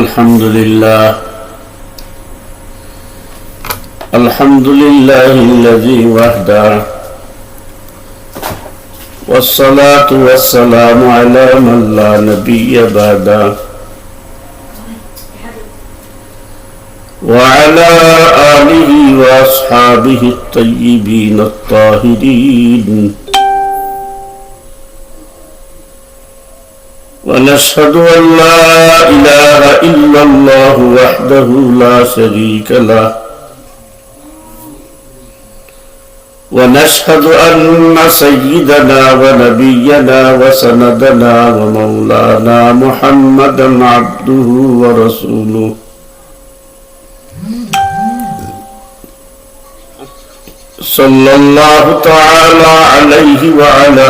الحمد لله الذي وحده والصلاة والسلام على من لا نبي بعده وعلى آله وأصحابه الطيبين الطاهرين ونشهد أن لا إله إلا الله وحده لا شريك له ونشهد أن سيدنا ونبينا وسندنا ومولانا محمدا عبده ورسوله صلى الله تعالى عليه وعلى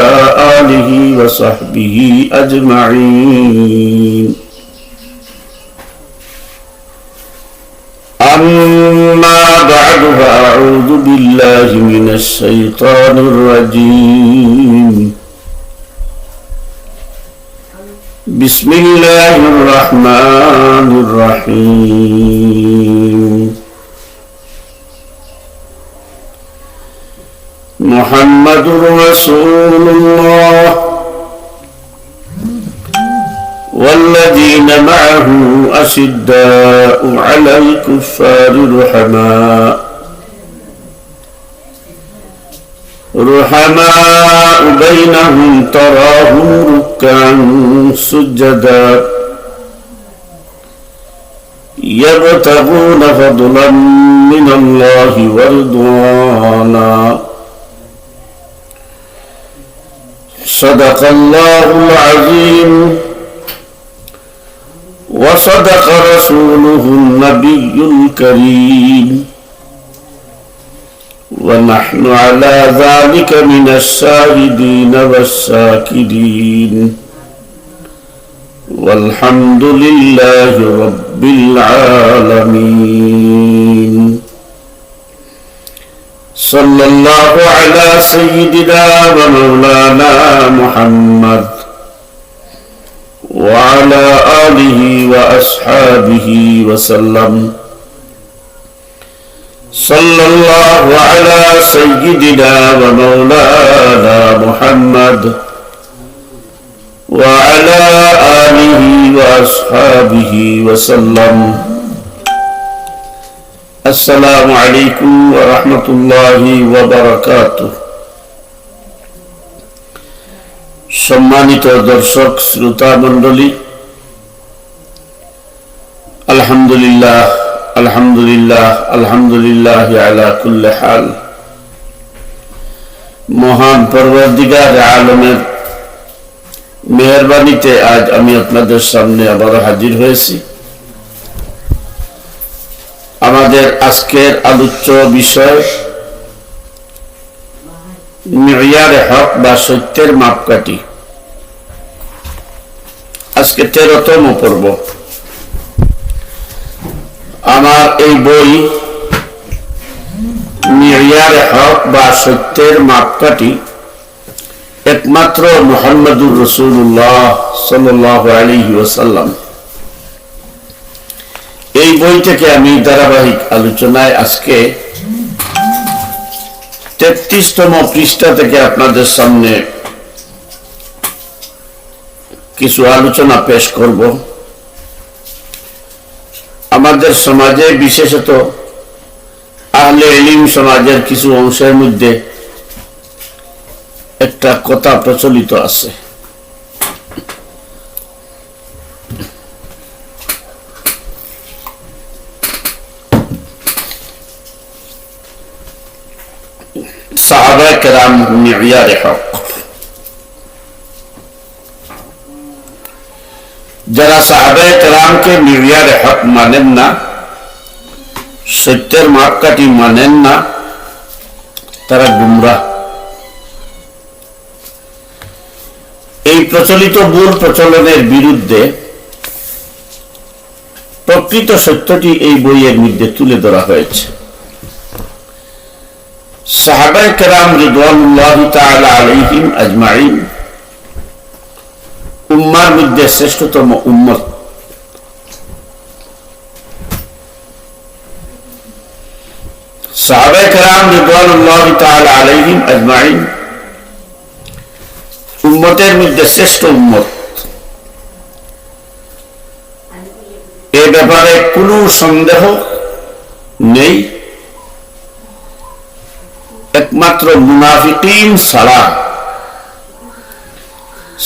آله وصحبه أجمعين أما بعد فأعوذ بالله من الشيطان الرجيم بسم الله الرحمن الرحيم محمد رسول الله والذين معه أشداء على الكفار رحماء بينهم تراهم ركعا سجدا يبتغون فضلا من الله ورضوانا صدق الله العظيم وصدق رسوله النبي الكريم ونحن على ذلك من الشاهدين والشاكرين والحمد لله رب العالمين صلى الله على سيدنا ومولانا محمد وعلى آله وأصحابه وسلم صلى الله على سيدنا ومولانا محمد وعلى آله وأصحابه وسلم السلام عليكم ورحمة الله وبركاته সম্মানিত দর্শক শ্রোতা মণ্ডলী, আলহামদুলিল্লাহ আলহামদুলিল্লাহ আলহামদুলিল্লাহ আলা কুল্লি হাল। মহান পরওয়ারদিগার আলমের মেহেরবানিতে আজ আমি আপনাদের সামনে আবার হাজির হয়েছি। আমাদের আজকের আলোচ্য বিষয় মিয়ারে হক বা সত্যের মাপকাঠি। আজকে 13তম পর্ব। আমার এই বই মিয়ারে হক বা সত্যের মাপকাঠি একমাত্র মুহাম্মদুর রাসূলুল্লাহ সাল্লাল্লাহু আলাইহি ওয়াসাল্লাম, এই বই থেকে আমি ধারাবাহিক আলোচনায় আজকে 33তম পৃষ্ঠা থেকে আপনাদের সামনে কিছু আলোচনা পেশ করব। আমাদের সমাজে, বিশেষত আহলে ইলম সমাজের কিছু অংশের মধ্যে একটা কথা প্রচলিত আছে, সাহাবায়ে কেরাম মিয়ারে হক। যারা সাহাবায়ে কেরামকে মিয়ারে হক মানেন না, সত্যের মাপকাঠি মানেন না, তারা গুমরাহ। এই প্রচলিত ভুল প্রচলনের বিরুদ্ধে প্রকৃত সত্যটি এই বইয়ের মধ্যে তুলে ধরা হয়েছে। সাহাবায়ে কেরাম রিদওয়ানুল্লাহি তাআলা আলাইহিম আজমাইন উম্মার মধ্যে শ্রেষ্ঠতম উম্মত। এই প্রচলিত ভুল প্রচলনের বিরুদ্ধে প্রকৃত সত্যটি এই বইয়ের মধ্যে তুলে ধরা হয়েছে। সাহাবায়ে কেরাম রিদওয়ানুল্লাহি তাআলা আলাইহিম আজমাইন উম্মার মধ্যে শ্রেষ্ঠতম উম্মত। সাহাবায়ে কেরাম রিদওয়ানুল্লাহি তাআলা আলাইহিম আজমাইন উম্মতের মধ্যে শ্রেষ্ঠ উম্মত, এ ব্যাপারে কোনো সন্দেহ নেই। একমাত্র মুনাফিকিন ছাড়া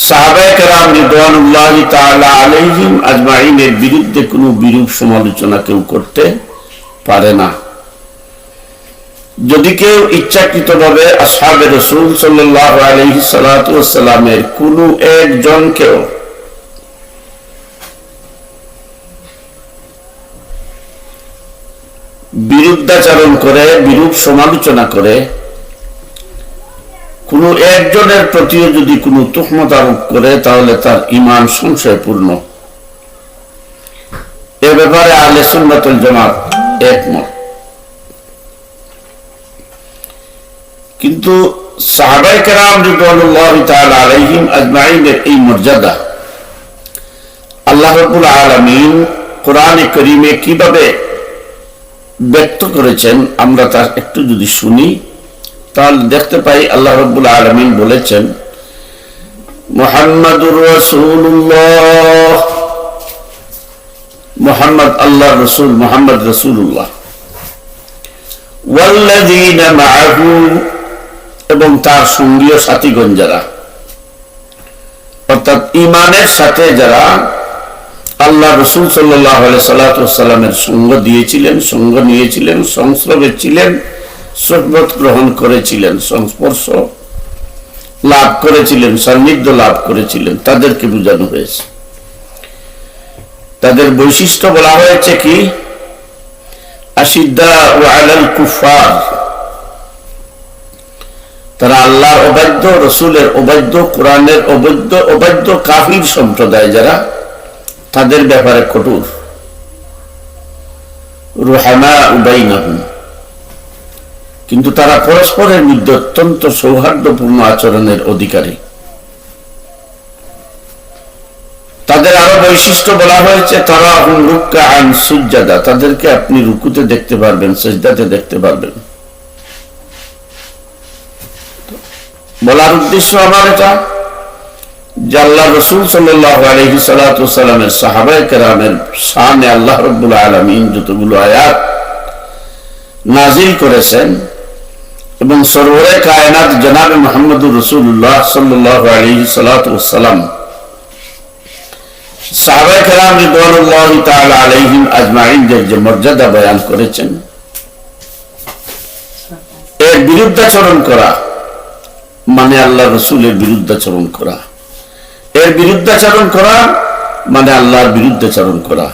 সাহাবায়ে কেরাম রিদওয়ানুল্লাহি তাআলা আলাইহিম আজমাইনের বিরুদ্ধে কোনো বিরূপ সমালোচনা কেউ করতে পারে না। যদি কেউ ইচ্ছাকৃতভাবে আসহাবে রাসূল সাল্লাল্লাহু আলাইহি সাল্লাতু ওয়াস সালামের কোনো একজনকেও বিরুদ্ধাচরণ করে, বিরূপ সমালোচনা করে, কোন একজনের প্রতিও যদি কোনো তুহমত আরোপ করে, তাহলে তার ঈমান সংশয়পূর্ণ। এ ব্যাপারে আহলে সুন্নাত ওয়াল জামাত একমত। কিন্তু সাহাবায়ে কেরাম রিদওয়ানুল্লাহি তাআলা আলাইহিম আজমাইনের এই মর্যাদা আল্লাহ রাব্বুল আলামিন কোরআনে কারীমে কিভাবে ব্যক্ত করেছেন, আমরা তার একটু যদি শুনি তাহলে দেখতে পাই আল্লাহ রাব্বুল আলামিন বলেছেন, মুহাম্মাদুর রাসূলুল্লাহ, মুহাম্মদ আল্লাহর রাসূল, মুহাম্মদ রাসূলুল্লাহ, ওয়াল্লাযীনা মাআহু, এবং তার সঙ্গীয় সাথীগণ যারা, অর্থাৎ ঈমানের সাথে যারা আল্লাহ রাসূল সাল্লাল্লাহু আলাইহি সাল্লামের সঙ্গ দিয়েছিলেন, সঙ্গ নিয়েছিলেন, সংস্রবে ছিলেন, সুহবত গ্রহণ করেছিলেন, সংস্পর্শ লাভ করেছিলেন, সান্নিধ্য লাভ করেছিলেন, তাদেরকে বোঝানো হয়েছে। তাদের বৈশিষ্ট্য বলা হয়েছে কি, আশিদ্দাউ আলাল কুফার, তারা আল্লাহর অবাধ্য, রসুলের অবাধ্য, কোরআনের অবাধ্য কাফির সম্প্রদায় যারা, তাদের ব্যাপারে কঠোর। রুহামাউ বাইনাহুম, কিন্তু তারা পরস্পরের মধ্যে অত্যন্ত সৌহার্দ্যপূর্ণ আচরণের অধিকারী। তাদের আরো বৈশিষ্ট্য বলা হয়েছে, তারা হুম রুকআন সুজদা, তাদেরকে আপনি রুকুতে দেখতে পারবেন, সিজদাতে দেখতে পারবেন। বলার উদ্দেশ্য আমার এটা যে আল্লাহ রাসূল সাল্লাল্লাহু আলাইহি সাল্লামের সাহাবায়ে কেরামের শানে আল্লাহ রাব্বুল আলামিন যতগুলো আয়াত নাযিল করেছেন এবং সরওয়ারে কায়নাত জনাবে মুহাম্মদুর রাসূলুল্লাহ সাল্লাল্লাহু আলাইহি সাল্লাম সাহাবায়ে কেরাম রিদওয়ানুল্লাহি তাআলা আলাইহিম আজমাইনদের যে মর্যাদা বয়ান করেছেন, এর বিরুদ্ধাচরণ করা মানে আল্লাহ রসুলের বিরুদ্ধাচরণ করা, এর বিরুদ্ধাচরণ করা মানে আল্লাহর বিরুদ্ধাচরণ করা,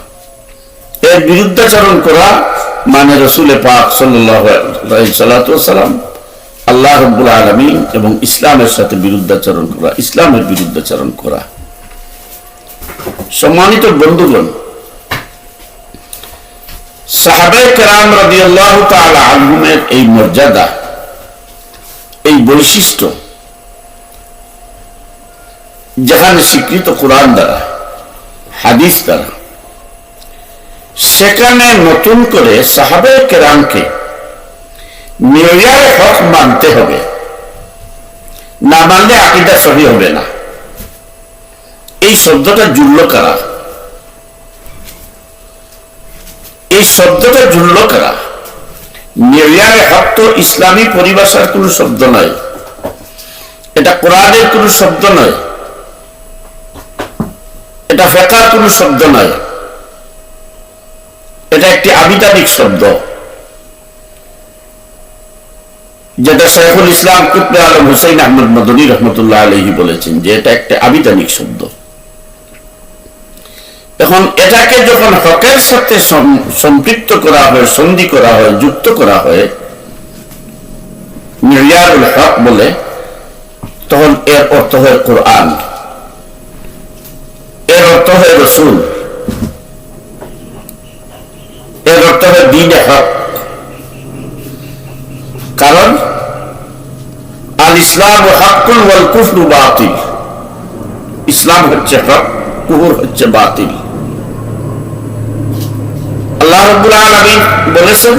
এর বিরুদ্ধাচরণ করা মানে রসুল পাক সাল্লাল্লাহু আলাইহি সাল্লাম, আল্লাহ রাব্বুল আলামিন এবং ইসলামের সাথে বিরুদ্ধাচরণ করা, ইসলামের বিরুদ্ধাচরণ করা। সম্মানিত বন্ধুগণ, সাহাবায়ে কেরাম রাদিয়াল্লাহু তাআলা আনহুমের এই মর্যাদা, এই বৈশিষ্ট্য যেখানে স্বীকৃত কোরআন দ্বারা, হাদিস দ্বারা, সেখানে নতুন করে সাহাবায়ে কেরামকে মেয়ারে হক মানতে হবে, না মানলে আকীদা সহি হবে না। এই শব্দটা জুড়ল কারা? এই শব্দটা জুড়ল কারা? মেয়ারে হক তো ইসলামী পরিভাষার কোন শব্দ নয়, এটা কোরআনের কোন শব্দ নয়, এটা ফিকহের কোন শব্দ নয়, এটা একটি আবিধানিক শব্দ, যেটা শাইখুল ইসলাম কুতবে আলম হুসাইন আহমদ মদনী রহমতুল্লাহ আলাইহি বলেছেন যে এটা একটা আবিধানিক শব্দ। এখন এটাকে যখন হকের সাথে সম্পৃক্ত করা হয়, সন্ধি করা হয়, যুক্ত করা হয়, মিয়ারুল হক বলে, তখন এর অর্থ হয় কোরআন, এর অর্থ হয় রসুল, এর অর্থ হয় দ্বীনে হক। কারণ আল ইসলাম হকুল ওয়াল কুফরু বাতিল, ইসলাম হচ্ছে হক, কুফর হচ্ছে বাতিল। আল্লাহ রাব্বুল আলামিন বলেছেন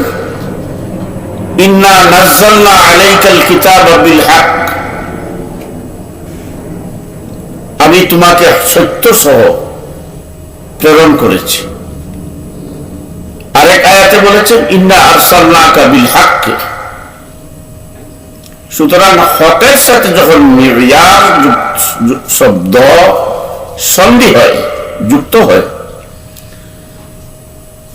ইন্না নাযালনা আলাইকাল কিতাবা বিল হক, আমি তোমাকে সত্য সহ প্রেরণ করেছি। আরেক আয়াতে বলেছেন ইন্না আরসালনাকা বিল হক। সুতরাং হকের সাথে যখন মিয়ার শব্দ সন্ধি হয়, যুক্ত হয়,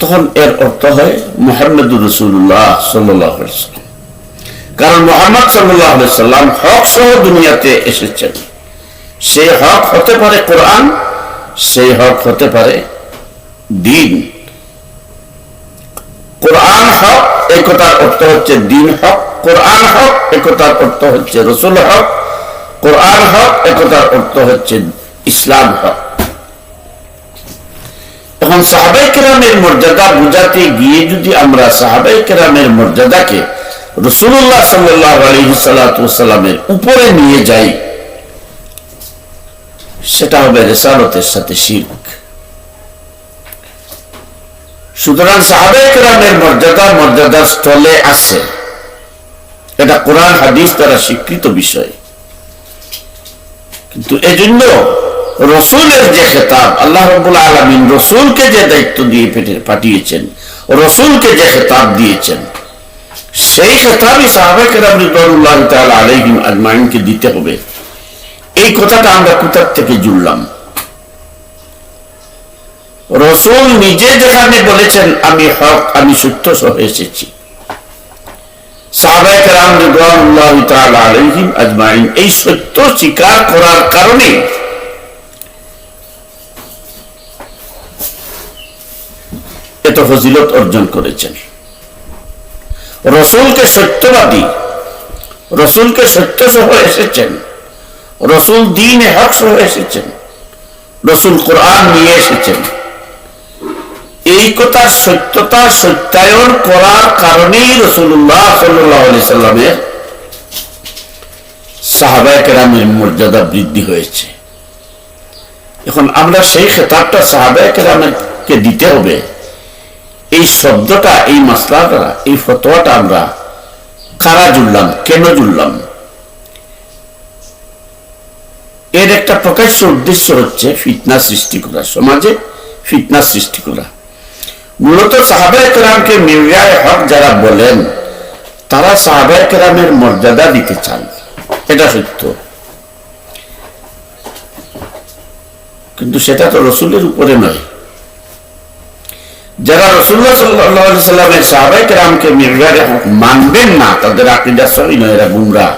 তখন এর অর্থ হয় মুহাম্মদুর রাসূলুল্লাহ সাল্লাল্লাহু আলাইহি ওয়াসাল্লাম। কারণ মুহাম্মদ সাল্লাল্লাহু আলাইহি ওয়াসাল্লাম হক সহ দুনিয়াতে এসেছেন। সেই হক হতে পারে কোরআন, সেই হক হতে পারে দ্বীন। কোরআন হক, এই কথার অর্থ হচ্ছে দ্বীন হক। কোরআন হক, এই কথার অর্থ হচ্ছে রাসূল হক। কোরআন হক, এই কথার অর্থ হচ্ছে ইসলাম হক। এখন সাহাবায়ে কেরামের মর্যাদা বুঝাতে গিয়ে যদি আমরা সাহাবায়ে কেরামের মর্যাদাকে রাসূলুল্লাহ সাল্লাল্লাহু আলাইহি ওয়াসাল্লামের উপরে নিয়ে যাই, সেটা হবে রিসালাতের সাথে শিরক। সুতরাং সাহাবায়ে কেরামের মর্যাদার স্থলে আছে, এটা কোরআন হাদিস দ্বারা স্বীকৃত বিষয়। কিন্তু এজন্য রসুলের যে খেতাব, আল্লাহ রাব্বুল আলামিন রসুলকে যে দায়িত্ব দিয়ে পাঠিয়েছেন, রসুলকে যে খেতাব দিয়েছেন, সেই খেতাবই সাহাবায়ে কেরাম রিদওয়ানুল্লাহি তাআলা আলাইহিম আজমাইনকে দিতে হবে। এই কথাটা আমরা কোথা থেকে জুড়লাম? রসুল নিজে যেখানে বলেছেন আমি হক, আমি সত্য সহ এসেছি, সাহাবায়ে কেরাম রিদওয়ানুল্লাহি তাআলা আলাইহিম আজমাইন এই সত্য স্বীকার করার কারণে এত ফজিলত অর্জন করেছেন। রসুলকে সত্যবাদী, রসুলকে সত্য সহ এসেছেন, রসুল দ্বীনে হক সহ এসেছেন, রসুল কোরআন নিয়ে এসেছেন। এই কথার সত্যতা সত্যায়ন করার কারণেই রাসূলুল্লাহ সাল্লাল্লাহু আলাইহি সাল্লামের সাহাবায়ে কেরামের মর্যাদা বৃদ্ধি হয়েছে। এখন আমরা সেই খেতাবটা সাহাবায়ে কেরামকে দিতে হবে। এই শব্দটা, এই মাসলাটা, এই ফতোয়াটা আমরা কারা জুড়লাম, কেন জুড়লাম? এর একটা প্রকাশ্য উদ্দেশ্য হচ্ছে ফিতনা সৃষ্টি করা, সমাজে ফিতনা সৃষ্টি করা। মূলত সাহাবায়ে কেরামকে মির্জায়ে হক যারা বলেন, তারা সাহাবায়ে কেরামের মর্যাদা দিতে চান, এটা সত্য। কিন্তু সেটা তো রসুলের উপরে নয়। যারা রাসূলুল্লাহ সাল্লাল্লাহু আলাইহি সাল্লামের সাহাবায়ে কেরামকে মির্জায়ে হক মানবেন না, তাদের আকীদা সহিহ নয়, এরা গুমরাহ।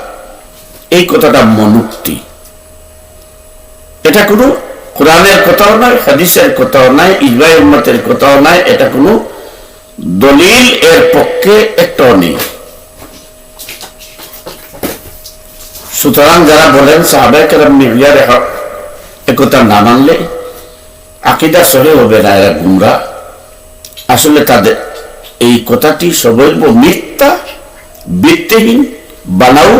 এই কথাটা মনোক্তি। এটা কোনো কোরআনের কথাও নয়, হাদিসের কথাও নয়, ইজমায়ে উম্মতের কথাও নয়, এটা কোনো দলিল এর পক্ষে একটাও নেই। সুতরাং যারা বলেন সাহাবায়ে কেরাম মির্জায়ে হক, একথা না মানলে আকীদা সহিহ হবে না, এরা গুমরাহ। আসলে তাদের এই কথাটি সবৈব মিথ্যা, ভিত্তিহীন, বানাও,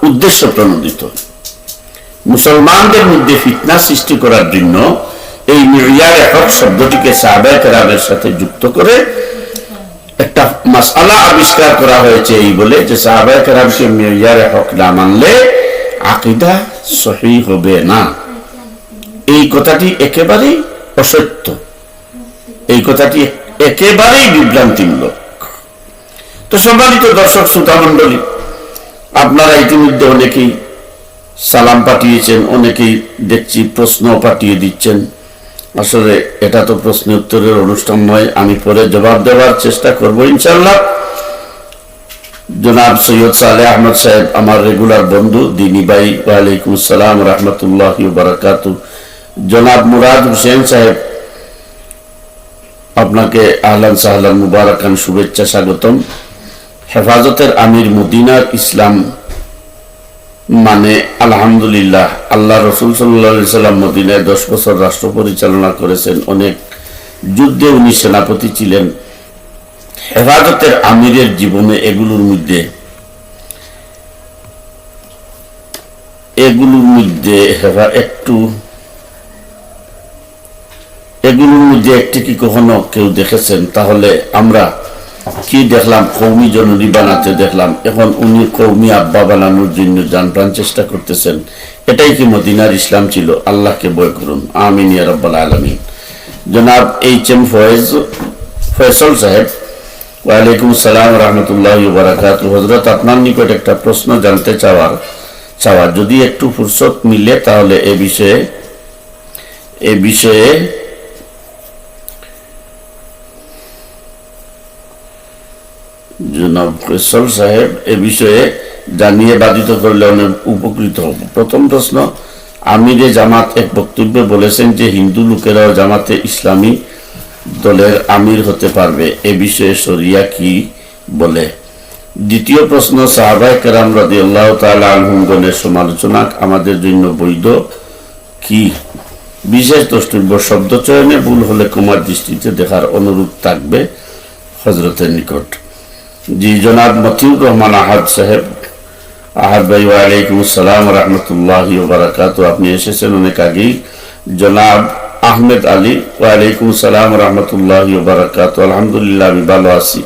উদ্দেশ্য প্রণোদিত। মুসলমানদের মধ্যে ফিতনা সৃষ্টি করার জন্য এই মির্জায়ে হক শব্দটিকে সাহাবায়ে কেরামের সাথে যুক্ত করে একটা মাসআলা আবিষ্কার করা হয়েছে, এই বলে যে সাহাবায়ে কেরামকে মির্জায়ে হক না মানলে আকীদা সহিহ হবে না। এই কথাটি একেবারেই অসত্য, এই কথাটি একেবারেই বিভ্রান্তিমূলক। তো সম্মানিত দর্শক শ্রোতা মণ্ডলী, আপনারা ইতিমধ্যে অনেকেই সালাম পাঠিয়েছেন, অনেকেই দেখছি প্রশ্ন পাঠিয়ে দিচ্ছেন। আসলে এটা তো প্রশ্ন উত্তরের অনুষ্ঠান নয়, আমি পরে জবাব দেওয়ার চেষ্টা করব ইনশাআল্লাহ। জনাব সৈয়দ সালেহ আহমদ সাহেব আমার রেগুলার বন্ধু, দিনী ভাই, ওয়ালাইকুম আসসালাম রাহমাতুল্লাহি ওয়া বারাকাতুহু। জনাব মুরাদ হোসেন সাহেব, আপনাকে আহলান সাহলান মুবারাকান, শুভেচ্ছা, স্বাগতম। হেফাজতের আমির, মদিনার ইসলাম মানে আলহামদুলিল্লাহ। আল্লাহ রসুল সাল্লাল্লাহু আলাইহি সাল্লাম মদিনায় 10 বছর রাষ্ট্র পরিচালনা করেছেন, অনেক যুদ্ধে উনি সেনাপতি ছিলেন। হেফাজতের আমিরের জীবনে এগুলোর মধ্যে এগুলোর মধ্যে একটি কি কখনো কেউ দেখেছেন? তাহলে আমরা কি দেখলাম, কৌমি জননী বানাতে দেখলাম, এখন উনি কৌমি আব্বা বানানোর জন্য জানপ্রাণ চেষ্টা করতেছেন। এটাই কি মদিনার ইসলাম ছিল? আল্লাহকে ভয় করুন, আমিন ইয়া রাব্বাল আলামিন। জনাব এইচ.এম. ফয়সল সাহেব, ওয়ালাইকুম আসসালাম রহমতুল্লাহি ওয়া বারাকাতুহু। হযরত, আপনার নিকট একটা প্রশ্ন জানতে চাওয়া, যদি একটু ফুরসত মিলে তাহলে এ বিষয়ে জনাব ফয়সল সাহেব এ বিষয়ে জানিয়ে বাধিত করলে অনেক উপকৃত হব। প্রথম প্রশ্ন, আমিরে জামাত এক বক্তব্যে বলেছেন যে হিন্দু লোকেরাও জামাতে ইসলামী দলের আমির হতে পারবে, এ বিষয়ে শরিয়া কি বলে? দ্বিতীয় প্রশ্ন, সাহাবায়ে কেরাম রাদিয়াল্লাহু তাআলা আনহুমগণের সমালোচনা আমাদের জন্য বৈধ কি? বিশেষ দ্রষ্টব্য, শব্দ চয়নে ভুল হলে ক্ষমার দৃষ্টিতে দেখার অনুরোধ থাকবে হযরতের নিকট। জি, জনাব মতিউর রহমান আহাদ সাহেব, আহাদ ভাই, ওয়ালাইকুম আসসালাম রহমতুল্লাহি ওয়া বারাকাতুহু। আপনি এসেছেন অনেক আগেই। জনাব আহমেদ আলী, ওয়ালাইকুম আসসালাম রহমতুল্লাহি ওয়া বারাকাতুহু। আলহামদুলিল্লাহ, আমি ভালো আছি।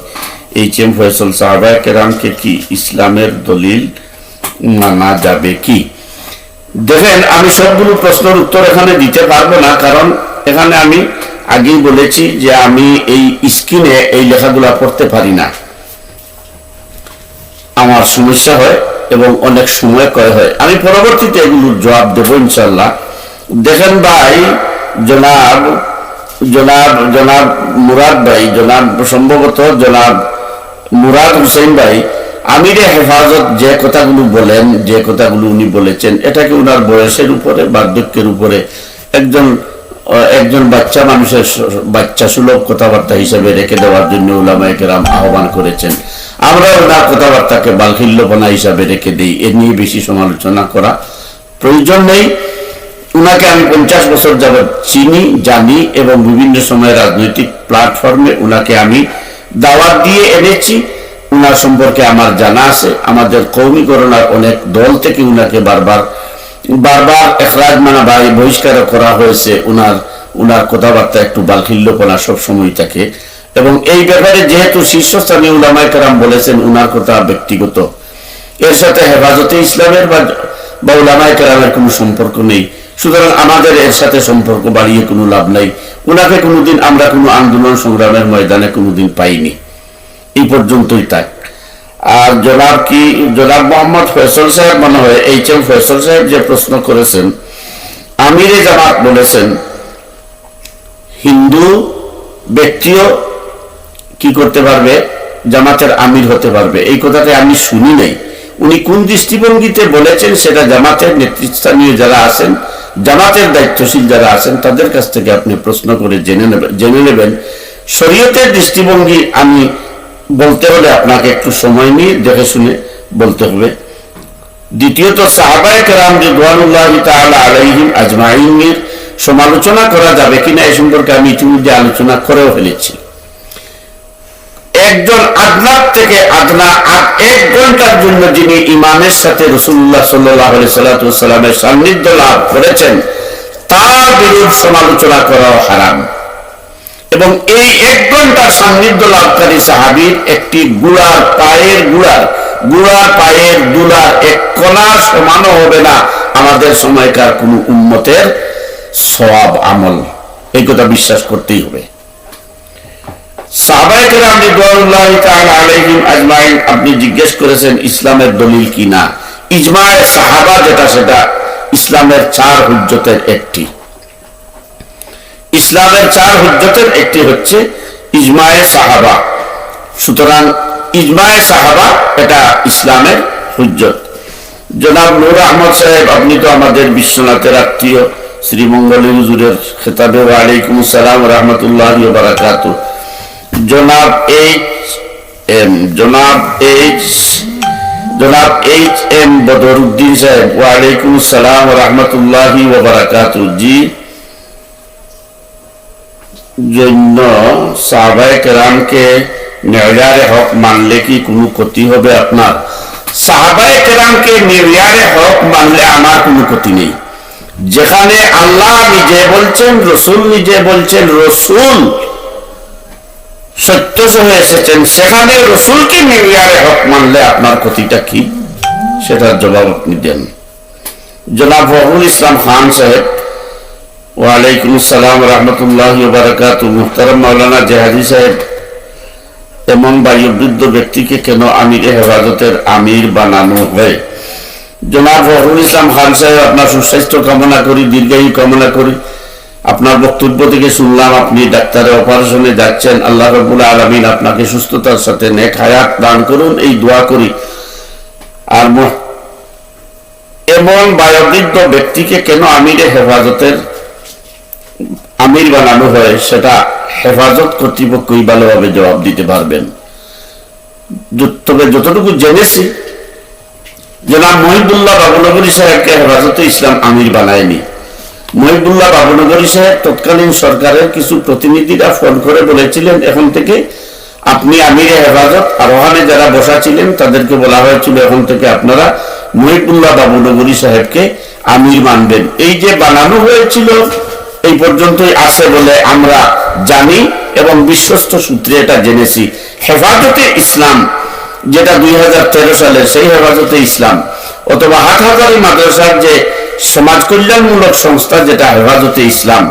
এইচ.এম. ফয়সল, সাহাবায়ে কেরামকে কি ইসলামের দলিল মানা যাবে কি? দেখেন, আমি সবগুলো প্রশ্নের উত্তর এখানে দিতে পারবো না, কারণ এখানে আমি আগেই বলেছি যে আমি এই স্ক্রিনে এই লেখাগুলা পড়তে পারি না, আমার সমস্যা হয় এবং অনেক সময় ক্ষয় হয়। আমি পরবর্তীতে এগুলোর জবাব দেবো ইনশাল্লাহ। দেখেন ভাই, জনাব জনাব জনাব মুরাদ ভাই, সম্ভবত জনাব মুরাদ হোসেন ভাই, আমিরে হেফাজত যে কথাগুলো বলেন, যে কথাগুলো উনি বলেছেন, এটাকে উনার বয়সের উপরে, বার্ধক্যের উপরে একজন বাচ্চা মানুষের বাচ্চা সুলভ কথাবার্তা হিসেবে রেখে দেওয়ার জন্য উলামায়ে কেরাম আহ্বান করেছেন। আমরা ওনার কথাবার্তাকে বালখিল্যপনা হিসাবে রেখে দিই, এ নিয়ে বেশি সমালোচনা করা প্রয়োজন নেই। উনাকে আমি 50 বছর যাবৎ চিনি, জানি এবং বিভিন্ন সময় রাজনৈতিক প্ল্যাটফর্মে উনাকে আমি দাওয়াত দিয়ে এনেছি। উনার সম্পর্কে আমার জানা আছে। আমাদের কৌমিকরণার অনেক দল থেকে উনাকে বারবার এখরাজ বহিষ্কার করা হয়েছে। উনার কথাবার্তা একটু বালখিল্যপনা সবসময় থাকে, এবং এই ব্যাপারে যেহেতু শীর্ষস্থানীয় উলামায়ে কেরাম বলেছেন উনার কথা ব্যক্তিগত, এর সাথে হেফাজতে ইসলামের বা উলামায়ে কেরামের কোনো সম্পর্ক নেই। সুতরাং আমাদের এর সাথে সম্পর্ক বাড়িয়ে কোনো লাভ নাই। উনাকে কোনোদিন আমরা কোনো আন্দোলন সংগ্রামের ময়দানে কোনোদিন পাইনি, এই পর্যন্তই থাক। আর জনাব মোহাম্মদ ফয়সল সাহেব, মনে হয় এইচ.এম. ফয়সল সাহেব যে প্রশ্ন করেছেন, আমিরে জামাত বলেছেন হিন্দু ব্যক্তিও কি করতে পারবে, জামাতের আমির হতে পারবে। এই কথাটা আমি শুনি নাই। উনি কোন দৃষ্টিভঙ্গিতে বলেছেন সেটা জামাতের নেতৃস্থানীয় যারা আছেন, জামাতের দায়িত্বশীল যারা আছেন, তাদের কাছ থেকে আপনি প্রশ্ন করে জেনে নেবেন। শরীয়তের দৃষ্টিভঙ্গি আমি বলতে হলে আপনাকে একটু সময় নিয়ে দেখে শুনে বলতে হবে। দ্বিতীয়ত, সাহাবায়ে কেরাম রিদওয়ানুল্লাহি তাআলা আলাইহিম আজমাইনের সমালোচনা করা যাবে কিনা এই সম্পর্কে আমি ইতিমধ্যে আলোচনা করেও ফেলেছি। একজন আদনাত থেকে আদনা 1 ঘন্টার জন্য যিনি ইমামের সাথে রাসূলুল্লাহ সাল্লাল্লাহু আলাইহি ওয়াসাল্লামের সান্নিধ্য লাভ করেছেন, তার বিরুদ্ধে সমালোচনা করা হারাম। এবং এই 1 ঘন্টার সান্নিধ্য লাভকারী সাহাবীর একটি গুড়ার পায়ের দুলার 1 কণা সমানও হবে না আমাদের সময়কার কোন উম্মতের সওয়াব আমল। এই কথা বিশ্বাস করতেই হবে। সাহাবায়ে কেরাম রিদওয়ানুল্লাহি তাআলা আলাইহিম আজমাইন, আপনি জিজ্ঞেস করেছেন ইসলামের দলিল কি না। ইজমায়ে সাহাবা যেটা, সেটা ইসলামের 4 হুজ্জতের একটি। ইসলামের 4 হুজ্জতের একটি হচ্ছে ইজমায়ে সাহাবা। সুতরাং ইজমায়ে সাহাবা এটা ইসলামের হুজ্জত। জনাব নূর আহমদ সাহেব, আপনি তো আমাদের বিশ্বনাথের আত্মীয়, শ্রীমঙ্গলী হুজুরের খেতাবে ওয়ালাইকুম আসসালাম রহমতুল্লাহি ওয়া বারাকাতুহু। জনাব এইচ.এম. বদরুদ্দিন সাহেব, ওয়ালাইকুম আসসালাম রহমতুল্লাহি ওয়া বারাকাতুহু। জি, জন্য সাহাবায়ে কেরামকে মেয়ারে হক মানলে কি কোনো ক্ষতি হবে আপনার? সাহাবায়ে কেরামকে মেয়ারে হক মানলে আমার কোনো ক্ষতি নেই। যেখানে আল্লাহ নিজে বলছেন, রসুল নিজে বলছেন, রসুল সত্য সহ এসেছেন, সেখানে রসুলকে মেয়ারে হক মানলে আপনার ক্ষতিটা কি, সেটার জবাব আপনি দেন। জনাব ফখরুল ইসলাম খান সাহেব, ওয়ালাইকুম আসসালাম রহমতুল্লাহি ওয়া বারাকাতুহু। মুহতারাম মাওলানা জেহাদি সাহেব, এমন বায়ুবৃদ্ধ ব্যক্তিকে কেন আমিরে হেফাজতের আমির বানানো হয়? জনাব ফখরুল ইসলাম খান সাহেব, আপনার সুস্বাস্থ্য কামনা করি, দীর্ঘায়ু কামনা করি। আপনার বক্তব্য থেকে শুনলাম আপনি ডাক্তারের অপারেশনে যাচ্ছেন। আল্লাহ রাব্বুল আলামিন আপনাকে সুস্থতার সাথে নেক হায়াত দান করুন, এই দোয়া করি। আর এমন বায়বৃদ্ধ ব্যক্তিকে কেন আমিরে হেফাজতের আমির বানানো হয়, সেটা হেফাজত কর্তৃপক্ষই ভালোভাবে জবাব দিতে পারবেন। তবে যতটুকু জেনেছি, জনাব মহিবুল্লাহ বাবুনগরী সাহেবকে হেফাজতে ইসলাম আমির বানায়নি। মহিবুল্লাহ বাবুনগরী সাহেব তৎকালীন সরকারের কিছু প্রতিনিধিরা ফোন করে বলেছিলেন, এখন থেকে আপনি আমিরে হেফাজত, আর ওখানে যারা বসা ছিলেন তাদেরকে বলা হয়েছিল, এখন থেকে আপনারা মহিবুল্লাহ বাবুনগরী সাহেবকে আমির মানবেন। এই যে বানানো হয়েছিল এই পর্যন্তই আছে বলে আমরা জানি এবং বিশ্বস্ত সূত্রে এটা জেনেছি। হেফাজতে ইসলাম যেটা 2013 সালের, সেই হেফাজতে ইসলাম অথবা হাটহাজারী মাদ্রাসার যে সমাজ কল্যাণমূলক সংস্থা যেটা হেফাজতে ইসলাম,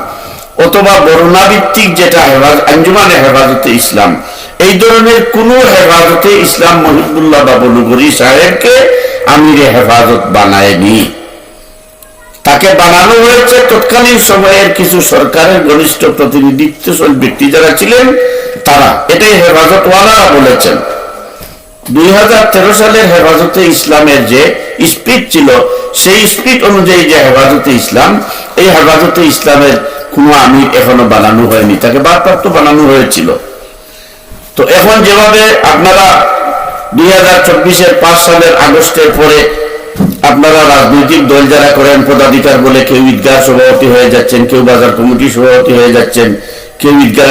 অথবা বরুণা ভিত্তিক যেটা আঞ্জুমানে হেফাজতে ইসলাম, এই ধরনের কোন হেফাজতে ইসলাম মহিবুল্লাহ বাবুনগরী সাহেবকে আমিরে হেফাজত বানায়নি। তাকে বানানো হয়েছে তৎকালীন সময়ের কিছু সরকারের ঘনিষ্ঠ প্রতিনিধিত্বশীল ব্যক্তি যারা ছিলেন তারা, এটাই হেফাজতওয়ালারা বলেছেন। 2013 সালের হেফাজতে ইসলামের যে স্পিড ছিল, সেই স্পিড অনুযায়ী যে হেফাজতে ইসলাম, এই হেফাজতে ইসলামের কোনো আমির এখনো বানানো হয়নি, তাকে ভারপ্রাপ্ত বানানো হয়েছিল। তো এখন যেভাবে আপনারা 2024-এর 5 সালের আগস্টের পরে আপনারা রাজনৈতিক দল যারা করেন, পদাধিকার বলে কেউ ঈদগাহ সভাপতি হয়ে যাচ্ছেন, কেউ বাজার কমিটি সভাপতি হয়ে যাচ্ছেন, কেউ ঈদগাহ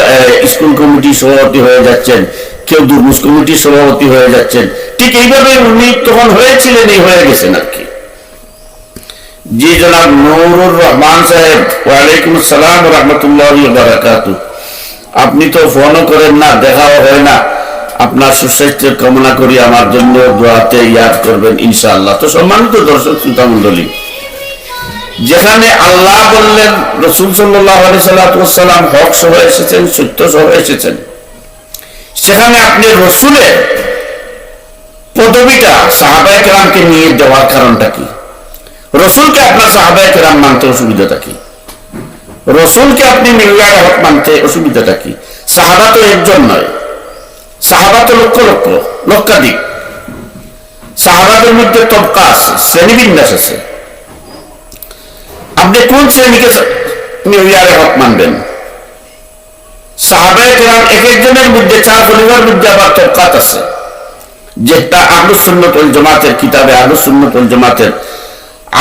স্কুল কমিটি সভাপতি হয়ে যাচ্ছেন, কেউ দুরমুজ কমিটির সভাপতি হয়ে যাচ্ছেন, ঠিক এইভাবে উনি তখন হয়েছিলেন, এই হয়ে গেছেন আর কি। জি জনাব নুরুর রহমান সাহেব, ওয়ালাইকুম আসসালাম রহমতুল্লাহি ওয়া বারাকাতুহু। আপনি তো ফোনও করেন না, দেখাও হয় না। আপনার সুস্বাস্থ্যের কামনা করি, আমার জন্য দোয়াতে ইয়াদ করবেন ইনশাআল্লাহ। তো সম্মানিত দর্শক শ্রোতা মণ্ডলী, যেখানে আল্লাহ বললেন, রাসূল সাল্লাল্লাহু আলাইহি সাল্লাম হক সহ এসেছেন, সত্য সহ এসেছেন, সেখানে আপনি রসুলের পদবিটা সাহাবায়ে কেরামকে নিয়ে দেওয়ার কারণটা কি? রসুলকে আপনার সাহাবায়ে কেরাম মানতে অসুবিধাটা কি? রসুলকে আপনি মিলিয়ার হক মানতে অসুবিধাটা কি? সাহাবা তো একজন নয়, সাহাবা তো লক্ষ লক্ষ লক্ষাধিক। সাহাবাদের মধ্যে তবকা আছে, শ্রেণীবিন্যাস আছে। আপনি কোন শ্রেণীকে মিলিয়ার হক মানবেন? সাহাবায়ে কেরাম এক একজনের মধ্যে, 4 খলিফার মধ্যে আবার তবকাত আছে, যেটা আহলুস সুন্নাত ওয়াল জামাতের কিতাবে, আহলুস সুন্নাত ওয়াল জামাতের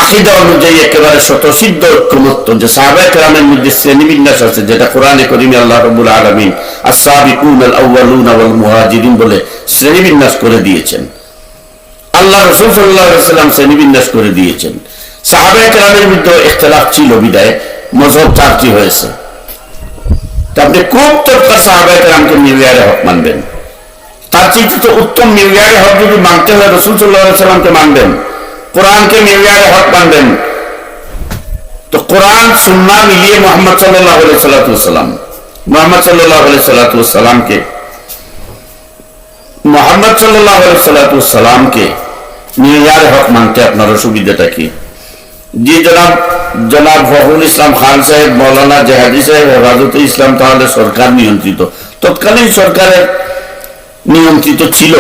আকীদা অনুযায়ী একেবারে স্বতঃসিদ্ধ ঐক্যমত্য যে সাহাবায়ে কেরামের মধ্যে শ্রেণীবিন্যাস আছে, যেটা কোরআনে কারীমে আল্লাহ রাব্বুল আলামিন আস-সাবিকুনাল আউয়ালুনা ওয়াল মুহাজিরিন বলে শ্রেণীবিন্যাস করে দিয়েছেন। আল্লাহ রাসূল সাল্লাল্লাহু আলাইহি ওয়াসাল্লাম শ্রেণীবিন্যাস করে দিয়েছেন। সাহাবায়ে কেরামের মধ্যে ইখতিলাফ ছিল বিদায় মযহব 4টি হয়েছে। আপনি কোন তরকার সাহাবায়ে কেরামকে মিলিয়ারে হক মানবেন? তার চেয়ে তো উত্তম মিলিয়ারে হক যদি মানতে হয় রাসূল সাল্লাল্লাহু আলাইহি ওয়াসাল্লামকে মানবেন, কোরআনকে মিলিয়ারে হক মানবেন। তো কোরআন সুন্নাহ মিলিয়ে মুহাম্মদ সাল্লাল্লাহু আলাইহি ওয়াসাল্লাম, মুহাম্মদ সাল্লাল্লাহু আলাইহি ওয়াসাল্লামকে মিলিয়ারে হক মানতে আপনার অসুবিধাটা কি? জি জনাব ফখরুল ইসলাম খান সাহেব, মৌলানা জেহাদি সাহেব, হেফাজতে ইসলাম তাহলে সরকার নিয়ন্ত্রিত, তৎকালীন সরকারের নিয়ন্ত্রিত ছিল,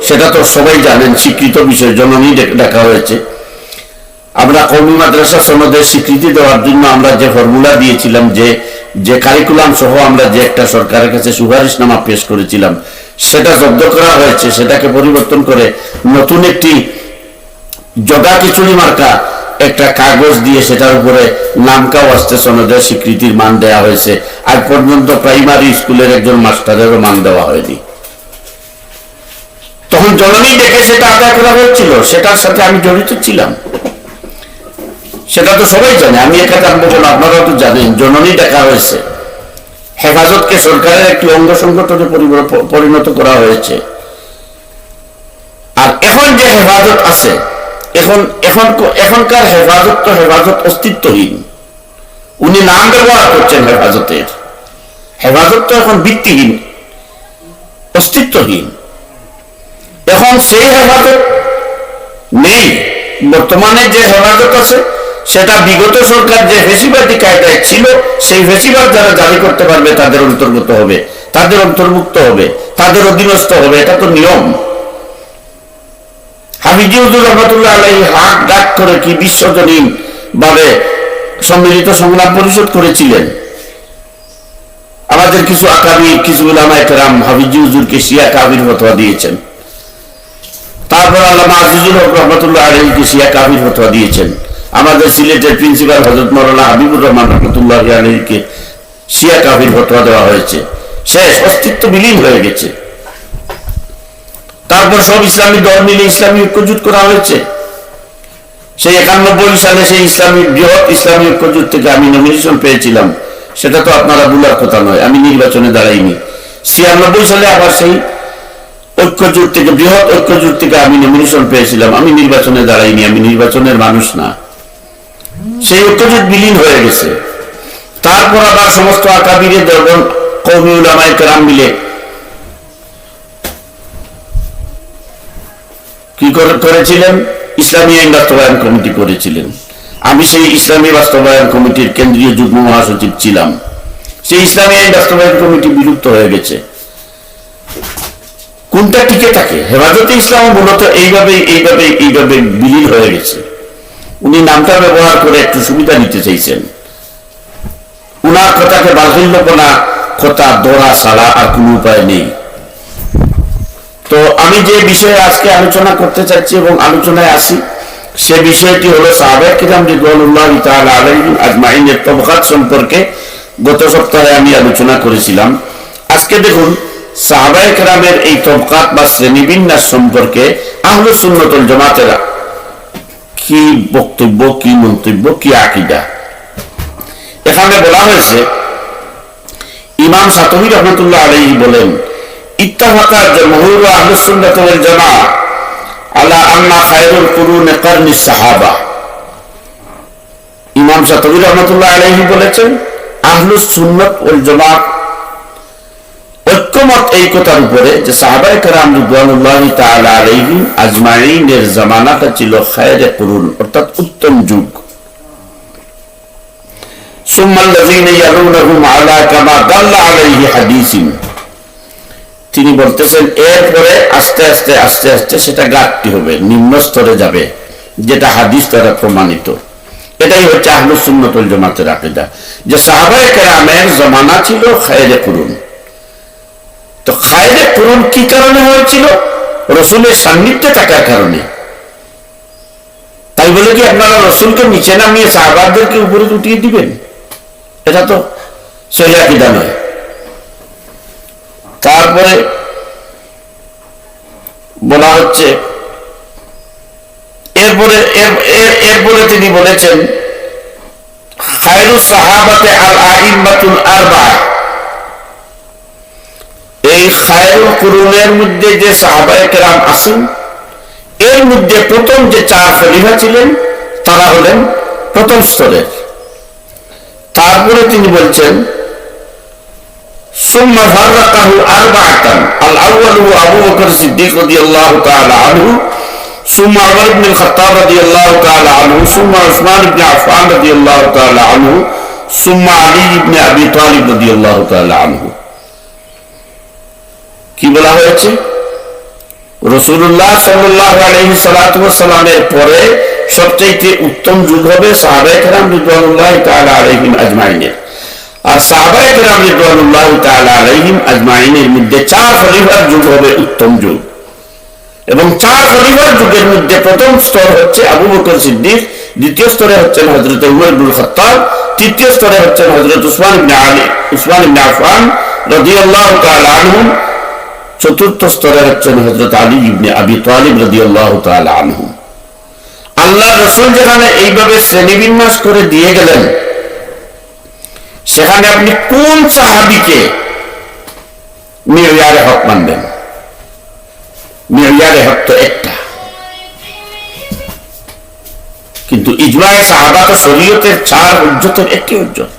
সেটা তো সবাই জানেন, স্বীকৃত বিষয়, জননী ডাকা হয়েছে। আমরা কওমি মাদ্রাসা সনদের স্বীকৃতি দেওয়ার জন্য আমরা যে ফর্মুলা দিয়েছিলাম, যে কারিকুলাম সহ আমরা যে একটা সরকারের কাছে সুপারিশনামা পেশ করেছিলাম, সেটা জব্দ করা হয়েছে। সেটাকে পরিবর্তন করে নতুন একটি জগা খিচুড়ি মার্কা একটা কাগজ দিয়ে সেটার উপরে নামকা ওয়াস্তে সনদের স্বীকৃতির মান দেওয়া হয়েছে। আজ পর্যন্ত প্রাইমারি স্কুলের একজন মাস্টারেরও মান দেওয়া হয়নি। তখন জননী দেখে সেটা আদায় করা হয়েছিল, সেটার সাথে আমি জড়িত ছিলাম, সেটা তো সবাই জানে, আমি একা জানবো কেন? আপনারা তো জানেন, জননী দেখা হয়েছে। হেফাজতকে সরকারের একটি অঙ্গ সংগঠনে পরিণত করা হয়েছে। আর এখন যে হেফাজত আছে, এখনকার হেফাজত তো হেফাজত অস্তিত্বহীন। উনি নাম ব্যবহার করছেন হেফাজতের, হেফাজত তো এখন ভিত্তিহীন, অস্তিত্বহীন। এখন সেই হেফাজত নেই। বর্তমানে যে হেফাজত আছে সেটা বিগত সরকার যে ফেসিবাদী কায়দায় ছিল, সেই ফেসিবাদ যারা জারি করতে পারবে তাদের অন্তর্গত হবে, তাদের অন্তর্ভুক্ত হবে, তাদের অধীনস্থ হবে। এটা তো নিয়ম। হাফিজি হুজুর রহমতুল্লাহ আলাইহি হাক ডাক করে কি বিশ্বজনীন ভাবে সম্মিলিত সংগ্রাম পরিষদ করেছিলেন। আমাদের কিছু আকাবি, কিছু উলামায়ে কেরাম হাফিজি হুজুরকে শিয়া কাফির ফতোয়া দিয়েছেন। তারপর আল্লামা আজিজুল হক রহমতুল্লাহ আলাইহিকে শিয়া কাফির ফতোয়া দিয়েছেন। আমাদের সিলেটের প্রিন্সিপাল হযরত মাওলানা হাবিবুর রহমান রহমতুল্লাহ আলাইহিকে শিয়া কাফির ফতোয়া দেওয়া হয়েছে। শেষ, অস্তিত্ব বিলীন হয়ে গেছে। তারপর সব ইসলামী দল মিলে ইসলামী ঐক্যজোট করা হয়েছে। সেই 91 সালে সেই বৃহৎ ইসলামী ঐক্যজোট থেকে আমি নমিনেশন পেয়েছিলাম। সেটা তো আপনারা ভুলার কথা নয়, আমি নির্বাচনে দাঁড়াইনি। 96 সালে আবার সেই ঐক্যজোট থেকে, বৃহৎ ঐক্যজোট থেকে আমি নমিনেশন পেয়েছিলাম। আমি নির্বাচনে দাঁড়াইনি, আমি নির্বাচনের মানুষ না। সেই ঐক্যজোট বিলীন হয়ে গেছে। তারপর আবার সমস্ত আকাবিরে দেওবন্দ কওমি উলামায়ে কেরাম মিলে কি করেছিলেন? ইসলামী আইন বাস্তবায়ন কমিটি করেছিলেন। আমি সেই ইসলামী বাস্তবায়ন কমিটির কেন্দ্রীয় যুগ্ম মহাসচিব ছিলাম। সেই ইসলামী আইন বাস্তবায়ন কমিটি বিলুপ্ত হয়ে গেছে। কোনটা টিকে থাকে? হেফাজতে ইসলাম মূলত এইভাবে বিলীন হয়ে গেছে। উনি নামটা ব্যবহার করে একটু সুবিধা নিতে চাইছেন। উনার কথাকে বাহুল্যপনা কথা ধরা ছাড়া আর কোন উপায় নেই। তো আমি যে বিষয়ে আজকে আলোচনা করতে চাচ্ছি এবং আলোচনায় আসি, সে বিষয়টি হলো সাহাবায়ে কিরাম রিদওয়ানুল্লাহি তাআলা আলাইহিম আজমাইনের তবকাত সম্পর্কে গত সপ্তাহে আমি আলোচনা করেছিলাম। আজকে দেখুন সাহাবায়ে কিরামের এই তবকাত বা শ্রেণীবিন্যাস সম্পর্কে আহলুস সুন্নাত ওয়াল জামাতের কি বক্তব্য, কি মন্তব্য, কি আকীদা। এখানে বলা হয়েছে, ইমাম শাতিবী রাহমাতুল্লাহ আলাইহি বলেন, ইত্তাফাকা জমহুর আহলুস সুন্নাত ওয়াল জামাআহ আলা আন্না খায়রুল কুরুনি কারনি সাহাবা। ইমাম শাতিবী রাহমাতুল্লাহ আলাইহি বলেছেন, আহলুস সুন্নাত ওয়াল জামাআহ ঐক্যমত এই কথার উপরে যে সাহাবায়ে কেরাম রিদওয়ানুল্লাহি তাআলা আলাইহিম আজমাইনের জামানাটা ছিল খায়রে কুরুন, অর্থাৎ উত্তম যুগ। সুম্মাল্লাযীনা ইয়ালুনাহুম আলা কামা দাল্লা আলাইহি হাদিসিন। তিনি বলতেছেন এরপরে আস্তে আস্তে সেটা ঘাটতি হবে, নিম্ন স্তরে যাবে, যেটা হাদিস দ্বারা প্রমাণিত। এটাই হচ্ছে আহলুস সুন্নাত ওয়াল জামাতের আকীদা, যে সাহাবায়ে কেরামের জামানা ছিল খায়রে কুরুন। তো খায়রে কুরুন কি কারণে হয়েছিল? রাসূলের সান্নিধ্যে থাকার কারণে। তাই বলে কি আপনারা রাসূলকে নিচে নামিয়ে সাহাবাদেরকে উপরে উঠিয়ে দিবেন? এটা তো সহিহ আকীদা নয়। তারপরে বলা হচ্ছে, এরপরে তিনি বলেছেন, খায়রুস সাহাবাতে আল আইম্মাতুল আরবাআ। এই খায়রুল কুরুনের মধ্যে যে সাহাবায়ে কেরাম আছেন, এর মধ্যে প্রথম যে 4 খলিফা ছিলেন তারা হলেন প্রথম স্তরের। তারপরে তিনি বলছেন, সুম্মা ফাররাকাহু আরবাআতান, আল আউয়ালু আবু বকর সিদ্দিক রাদিয়াল্লাহু তাআলা আনহু, সুম্মা উমর ইবনে খাত্তাব রাদিয়াল্লাহু তাআলা আনহু, সুম্মা উসমান ইবনে আফফান রাদিয়াল্লাহু তাআলা আনহু, সুম্মা আলী ইবনে আবি তালিব রাদিয়াল্লাহু তাআলা আনহু। কি বলা হয়েছে? রাসূলুল্লাহ সাল্লাল্লাহু আলাইহি সাল্লামের পরে সবচেয়ে উত্তম যুগ হবে সাহাবায়ে কেরাম রিদওয়ানুল্লাহি তাআলা আলাইহিম আজমাইনের। আর সাহাবায়ে কেরাম রিদওয়ানুল্লাহি তাআলা আলাইহিম আজমাইনের মধ্যে 4 খলিফার যুগ হবে উত্তম যুগ। এবং 4 খলিফার যুগের মধ্যে প্রথম স্তর হচ্ছে আবু বকর সিদ্দিক, দ্বিতীয় স্তরে হচ্ছেন হযরত উমর ইবনে খাত্তাব, তৃতীয় স্তরে হচ্ছেন হযরত উসমান ইবনে আফফান রাদিয়াল্লাহু তাআলা আনহু, চতুর্থ স্তরে হচ্ছেন হযরত আলী ইবনে আবি তালিব রাদিয়াল্লাহু তাআলা আনহু। আল্লাহ রাসূল যেখানে এইভাবে শ্রেণীবিন্যাস করে দিয়ে গেলেন, সেখানে আপনি কোন সাহাবীকে মেয়ারে হক মানবেন? মেয়ারে হক তো একটা, কিন্তু ইজমায়ে সাহাবা তো শরীয়তের 4 হুজ্জতের একটি হুজ্জত।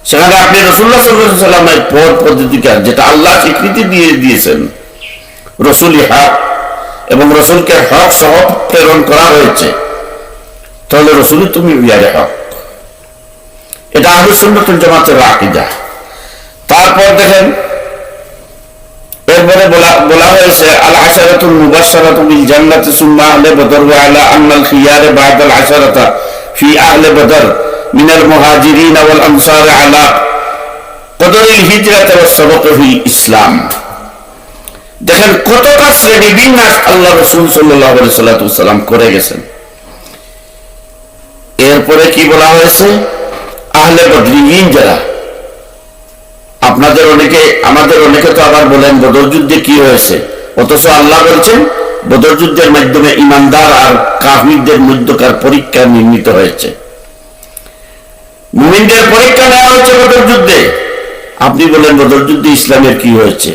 সেখানে আপনি রাসূলুল্লাহ সাল্লাল্লাহু আলাইহি ওয়াসাল্লামের পথ পদ্ধতিকে, যেটা আল্লাহ স্বীকৃতি দিয়ে দিয়েছেন, রাসূলই হক এবং রাসূলকে হক সহ প্রেরণ করা হয়েছে, তাহলে রাসূলই তুমি মেয়ারে হক। এটা আহলুস সুন্নাহ ওয়াল জামাতের আকীদা। তারপর দেখেন এরপরে বলা হয়েছে আল আশারাতুল মুবাশশারাতু বিল জান্নাতি সুম্মা আহলে বদর ওয়া আলা আন্নাল খিয়ারে বা'দাল আশারাতা ফি আহলে বদর মিনাল মুহাজিরিন ওয়াল আনসার আলা কদরিল হিজরাত ওয়াস সাবাক ফিল ইসলাম। দেখেন কতটা শ্রেণী বিন্যাস আল্লাহ রাসূল সাল্লাল্লাহু আলাইহি ওয়াসাল্লাম করে গেছেন। এরপরে কি বলা হয়েছে? আহলে বদরিন যারা, আপনাদের অনেকে, আমাদের অনেকে তো আবার বলেন বদর যুদ্ধে কি হয়েছে, অথচ আল্লাহ বলছেন বদর যুদ্ধের মাধ্যমে ইমানদার আর কাফিরদের মধ্যকার পরীক্ষা নির্মিত হয়েছে, মুমিনদের পরীক্ষা নেওয়া হয়েছে বদর যুদ্ধে। আপনি বলেন বদর যুদ্ধে ইসলামের কি হয়েছে,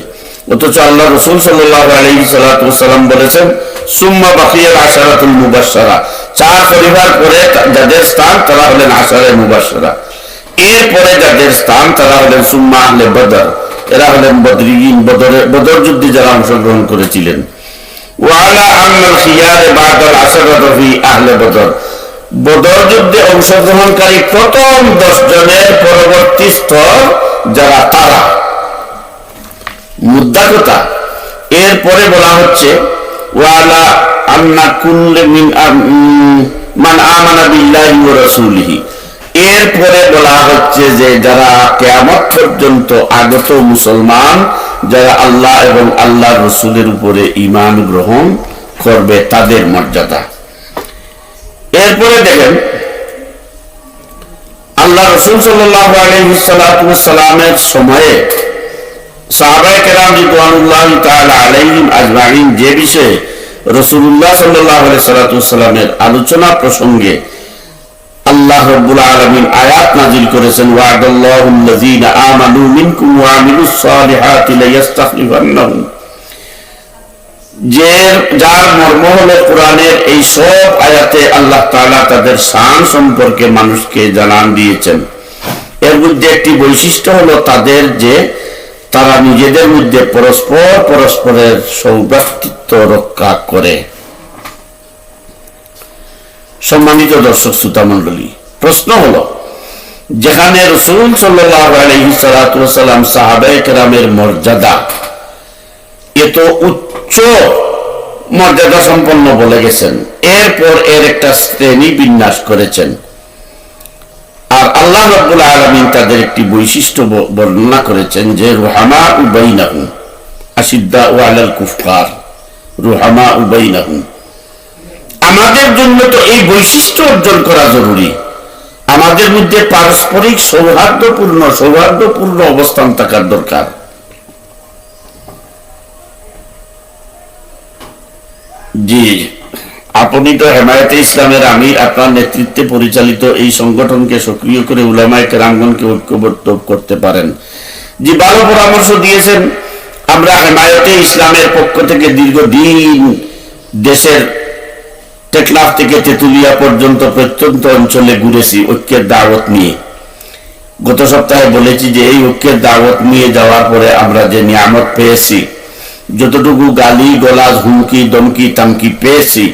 অথচ আল্লাহ রাসূল সাল্লাল্লাহু আলাইহি ওয়াসাল্লাম বলেছেন সুম্মা বাকিয়াল আশারাতুল মুবাশশারা, 4 পরিবার পরে যাদের স্থান তারা হলেন আশারে মুবাশশারা, এরপরে যাদের স্থান তারা হলেন সুম্মা আহলে বদর, এরা হলেন বদরিয়িন, বদর যুদ্ধে যারা অংশগ্রহণ করেছিলেন। ওয়া আলা আন্নাল খিয়ারে বা'দাল আশারাতি ফি আহলে বদর, বদর যুদ্ধে অংশগ্রহণকারী প্রথম 10 জনের পরবর্তী স্তর যারা, তারা মুদ্রা কথা। এরপরে বলা হচ্ছে ওয়া আলা আন্না কুল্লু মিন মান আমানা বিল্লাহি ওয়া রাসূলিহি, এরপরে বলা হচ্ছে যে যারা কিয়ামত পর্যন্ত আগত মুসলমান, যারা আল্লাহ এবং আল্লাহর রাসূলের উপরে ঈমান গ্রহণ করবে, তাদের মর্যাদা। এরপরে দেখেন আল্লাহ রাসূল সাল্লাল্লাহু আলাইহি ওয়াসাল্লামের সময়ে সাহাবায়ে কেরাম রিদওয়ানুল্লাহি তাআলা আলাইহিম আজমাইন যে বিষয়ে রাসূলুল্লাহ সাল্লাল্লাহু আলাইহি ওয়াসাল্লামের আলোচনা প্রসঙ্গে আল্লাহ রাব্বুল আলামিন আয়াত নাযিল করেছেন, ওয়া'দাল্লাহুল লাযীনা আমানু মিনকুম ওয়া আমিলুস সালিহাতি লাইস্তাখলিফান্নাহুম, যে যার মর্ম হলো কোরআনের এই সব আয়াতে আল্লাহ তাআলা তাদের শান সম্পর্কে মানুষকে জানান দিয়েছেন। এর মধ্যে একটি বৈশিষ্ট্য হলো তাদের, যে তারা নিজেদের মধ্যে পরস্পরের সৌভ্রাতৃত্ব রক্ষা করে। সম্মানিত দর্শক শ্রোতা মণ্ডলী, প্রশ্ন হলো, যেখানে রাসূল সাল্লাল্লাহু আলাইহি ওয়াসাল্লাম সাহাবায়ে কেরামের মর্যাদা এত উচ্চ মর্যাদা সম্পন্ন বলে গেছেন, এরপর এর একটা শ্রেণী বিন্যাস করেছেন, আর আল্লাহ রাব্বুল আলামিন তাদের একটি বৈশিষ্ট্য বর্ণনা করেছেন যে রুহামাউ বাইনাহুম আশিদ্দাউ আলাল কুফার রুহামাউ বাইনাহুম। আমাদের জন্য তো এই বৈশিষ্ট্য অর্জন করা জরুরি, আমাদের মধ্যে পারস্পরিক সৌহার্দ্যপূর্ণ অবস্থান থাকার দরকার। জি, আপনি তো হেমায়েতে ইসলামের আমির, আপনার নেতৃত্বে পরিচালিত এই সংগঠনকে সক্রিয় করে উলামায়ে কেরামগণকে ঐক্যবদ্ধ করতে পারেন। জি, ভালো পরামর্শ দিয়েছেন। আমরা হেমায়েতে ইসলামের পক্ষ থেকে দীর্ঘদিন দেশের টেকনাফ থেকে তেতুলিয়া পর্যন্ত প্রত্যন্ত অঞ্চলে ঘুরেছি ঐক্যের দাওয়াত নিয়ে। গত সপ্তাহে বলেছি যে এই ঐক্যের দাওয়াত নিয়ে যাওয়ার পরে আমরা যে নিয়ামত পেয়েছি, যতটুকু গালি গলাজ হুমকি দমকি তামকি পেয়েছি,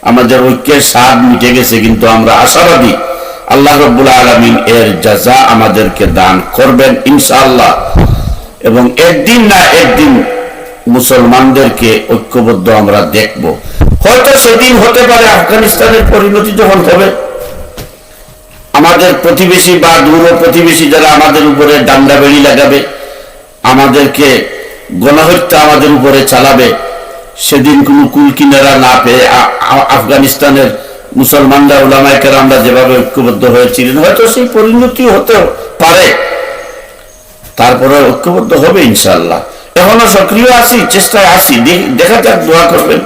আমাদের ঐক্যের স্বাদ মিটে গেছে। কিন্তু আমরা আশাবাদী আল্লাহ রাব্বুল আলামিন এর জাযা আমাদেরকে দান করবেন ইনশাআল্লাহ, এবং একদিন না একদিন মুসলমানদেরকে ঐক্যবদ্ধ আমরা দেখব। হয়তো সেদিন হতে পারে আফগানিস্তানের পরিণতি যখন হবে, আমাদের প্রতিবেশী বা দূর প্রতিবেশী যারা আমাদের উপরে ডান্ডা বেড়ি লাগাবে, আমাদেরকে গণহত্যা আমাদের উপরে চালাবে, সেদিন কোনো কুল কিনারা না পেয়ে আফগানিস্তানের মুসলমানরা উলামায়ে কেরামরা যেভাবে ঐক্যবদ্ধ হয়েছিলেন, হয়তো সেই পরিণতি হতে পারে। তারপরে ঐক্যবদ্ধ হবে ইনশাআল্লাহ। এখনো সক্রিয় আছি, চেষ্টায় আছি, দেখা যাক, দোয়া করবেন।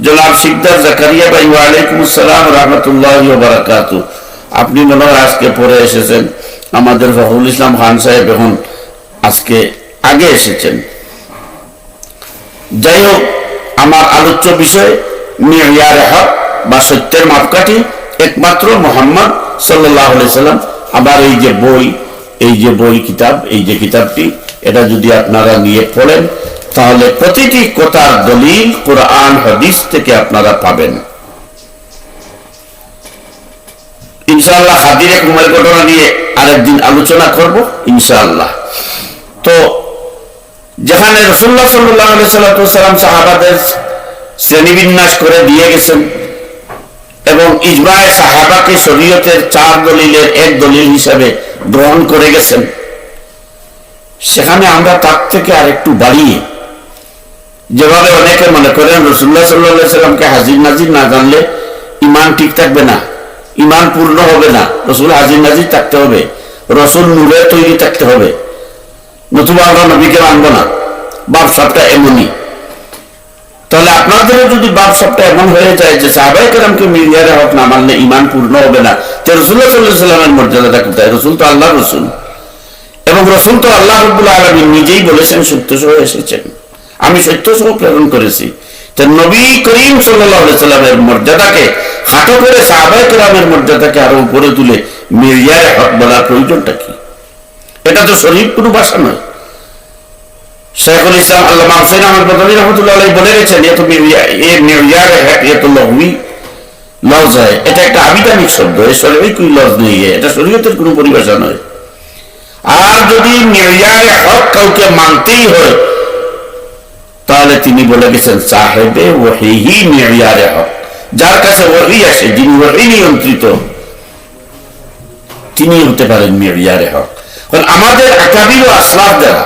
জনাব শিকদার জাকারিয়া ভাই, ওয়ালাইকুম আসসালাম রাহমাতুল্লাহি ওয়া বারাকাতুহু। আপনি মনে হয় আজকে পরে এসেছেন, আমাদের ফখরুল ইসলাম খান সাহেব এখন আজকে আগে এসেছেন। যাই হোক, আমার আলোচ্য বিষয় মিয়ারে হক বা সত্যের মাপকাঠি একমাত্র মুহাম্মদ সাল্লাল্লাহু আলাইহি সাল্লাম। আবার এই যে বই কিতাব, এই যে কিতাবটি, এটা যদি আপনারা নিয়ে পড়েন তাহলে প্রতিটি কথার দলিল কোরআন হাদিস থেকে আপনারা পাবেন। ইনশাআল্লাহ হাদিরে কুমার ঘটনা নিয়ে আরেকদিন আলোচনা করব ইনশাআল্লাহ। তো যেখানে রাসূলুল্লাহ সাল্লাল্লাহু আলাইহি সাল্লাম সাহাবাদের শ্রেণীবিন্যাস করে দিয়ে গেছেন এবং ইজমায়ে সাহাবাকে শরীয়তের 4 দলিলের এক দলিল হিসাবে গ্রহণ করে গেছেন, সেখানে আমরা তার থেকে আরেকটু বাড়িয়ে, যেভাবে অনেকে মনে করেন রাসূলুল্লাহ সাল্লাল্লাহু আলাইহি সাল্লামকে হাজির নাজির না জানলে ঈমান ঠিক থাকবে না, ঈমান পূর্ণ হবে না, রাসূল হাজির নাজির থাকতে হবে, রাসূল নূরে তৈরি থাকতে হবে, নতুবা আমরা নবীকে মানব না, বাপ সবটা এমনই। তাহলে আপনাদের যদি বাপ সবটা এমন হয়ে যায় যে সাহাবায়ে কেরামকে মিলিয়ারে হক না মানলে ঈমান পূর্ণ হবে না, তো রাসূলুল্লাহ সাল্লাল্লাহু আলাইহি সাল্লামের মর্যাদাটা কোথায়? রাসূল তো আল্লাহর রাসূল, এবং রাসূল তো আল্লাহ রাব্বুল আলামিন নিজেই বলেছেন সত্য সহ এসেছেন, আমি সত্য সহ প্রেরণ করেছি। তো নবী করিম সাল্লাল্লাহু আলাইহি সাল্লামের মর্যাদাকে খাটো করে সাহাবায়ে কেরামের মর্যাদাকে আরো উপরে তুলে মিলিয়ারে হক বলার প্রয়োজনটা কি? এটা তো শরীফ কোনো ভাষা নয়। শেখুল ইসলাম আল্লামা হুসাইন আহমদ মাদানী রাহমাতুল্লাহ আলাইহি বলে গেছেন, এ তো মিলিয়ারে হক, এ তো লহবি লফজ হয়, এটা একটা আবিধানিক শব্দ, এর শরীফে কোন লফজ নেই, এটা শরীয়তের কোনো পরিভাষা নয়। আর যদি মিলিয়ারে হক কাউকে মানতেই হয় তাহলে তিনি বলে গেছেন সাহেবে ওহী মিলিয়ারে হক, যার কাছে ওহী আসে, যিনি ওহী নিয়ন্ত্রিত, তিনি হতে পারেন মিলিয়ারে হক। কারণ আমাদের আকাবির ও আসলাফ যারা,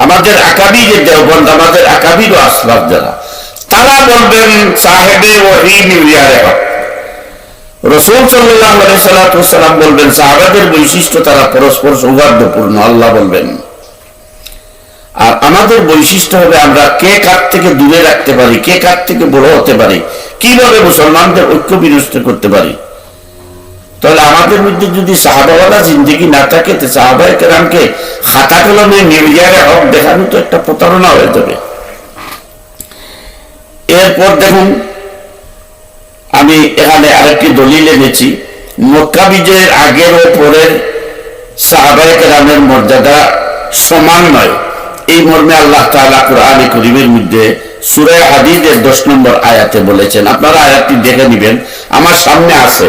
আমাদের আকাবিরের দেওবন্দ, আমাদের আকাবির ও আসলাফ যারা, তারা বলবেন সাহেবে ওহী মিলিয়ারে হক। রাসূল সাল্লাল্লাহু আলাইহি সাল্লাম বলবেন সাহাবাদের বৈশিষ্ট্য তারা পরস্পর সৌহার্দ্যপূর্ণ, আল্লাহ বলবেন। আর আমাদের বৈশিষ্ট্য হবে আমরা কে কার থেকে দূরে রাখতে পারি, কে কার থেকে বড় হতে পারি, কিভাবে মুসলমানদের ঐক্য বিনষ্ট করতে পারি। তাহলে আমাদের মধ্যে যদি সাহাবাওয়ালা জিন্দেগি না থাকে, তো সাহাবায়ে কেরামকে খাতা কলমে মিলিয়ারে হক দেখানো তো একটা প্রতারণা হয়ে যাবে। এরপর দেখুন, আমি এখানে আরেকটি দলিল এনেছি, মক্কা বিজয়ের আগের ও পরের সাহাবায়ে কেরামের মর্যাদা সমান নয়, এই মর্মে আল্লাহ তাআলা কোরআনে কারীমের মধ্যে সূরা হাদীদের 10 নম্বর আয়াতে বলেছেন। আপনারা আয়াতটি দেখে নেবেন, আমার সামনে আছে,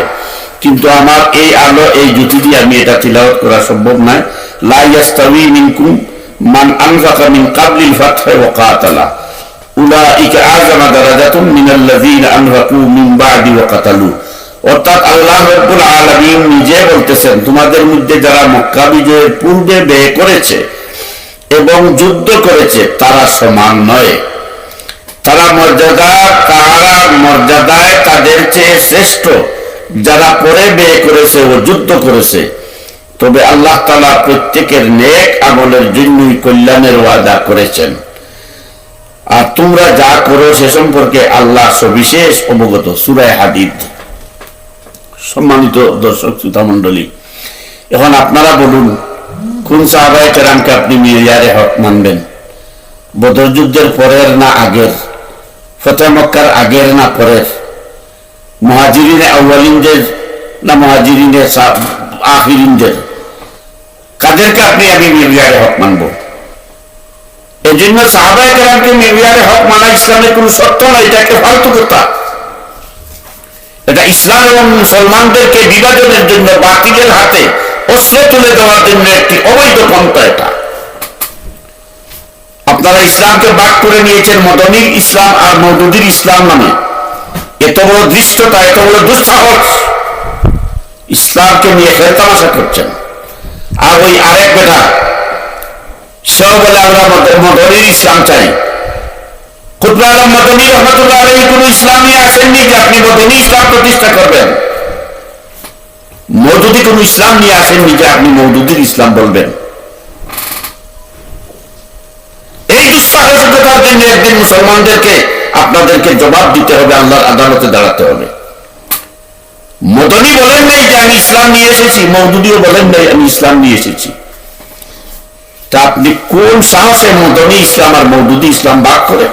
কিন্তু আমার এই আলো, এই জ্যোতি দিয়ে আমি এটা তিলাওয়াত করা সম্ভব নয়। লা ইয়াস্তাওয়ি মিনকুম মান আনফাকা মিন ক্বাবলিল ফাতহি ওয়া কাতালা উলাইকা আযমা দারাজাতুম মিনাল্লাযীনা আনফাকু মিন বা'দি ওয়া কাতালু। অর্থাৎ আল্লাহ রাব্বুল আলামিন নিজে বলতেছেন, তোমাদের মধ্যে যারা মক্কা বিজয়ের পূর্বে ব্যয় করেছে এবং যুদ্ধ করেছে তারা সমান নয়, তারা মর্যাদায় তাদের চেয়ে শ্রেষ্ঠ যারা পরে ব্যয় করেছে ও যুদ্ধ করেছে। তবে আল্লাহ তাআলা প্রত্যেকের নেক আমলের জন্যই কল্যাণের ওয়াদা করেছেন, আর তোমরা যা করো সে সম্পর্কে আল্লাহ সবিশেষ অবগত। সূরা হাদীদ। সম্মানিত দর্শক শ্রোতা মণ্ডলী, এখন আপনারা বলুন, কোন সাহাবায়ে কেরামকে আপনি মিলিয়ারে হক মানবেন? বদর যুদ্ধের পরের না আগের? ফতহ মক্কার আগের না পরের? মুহাজিরিনে আউয়ালিনদের না মুহাজিরিনে আখিরিনদের? কাদেরকে আমি মিলিয়ারে হক মানবো? এই জন্য সাহাবায়ে কেরামকে মিলিয়ারে হক মানা ইসলামের কোন শর্ত নয়, এটা একটা ফালতু কথা। এটা ইসলাম এবং মুসলমানদেরকে বিভাজনের জন্য, বাতিলের হাতে অস্ত্র তুলে দেওয়ার জন্য একটি অবৈধ পন্থা। এটা আপনারা ইসলামকে ভাগ করে নিয়েছেন মদনীর ইসলাম আর মওদুদির ইসলাম নামে। এত বড় দৃষ্টতা, এত বড় দুঃসাহস, ইসলামকে নিয়ে খেল তামাশা করছেন। আর ওই আরেক বেটা সেও বলে আমরা মদনীর ইসলাম চাই। কুতুব আলম মদনী রহমাতুল্লাহ আলাইহি কোন ইসলাম নিয়ে আসেননি যে আপনি মদনী ইসলাম প্রতিষ্ঠা করবেন। মওদুদি কোন ইসলাম নিয়ে আসেননি যে আপনি মওদুদির ইসলাম বলবেন। এই দুঃসাহসিকতার জন্য একদিন মুসলমানদেরকে আপনাদেরকে জবাব দিতে হবে, আল্লাহর আদালতে দাঁড়াতে হবে। মদনী বলেন নাই যে আমি ইসলাম নিয়ে এসেছি, মওদুদিও বলেন নাই আমি ইসলাম নিয়ে এসেছি। তা আপনি কোন সাহসে মদনী ইসলাম আর মওদুদি ইসলাম ভাগ করেন?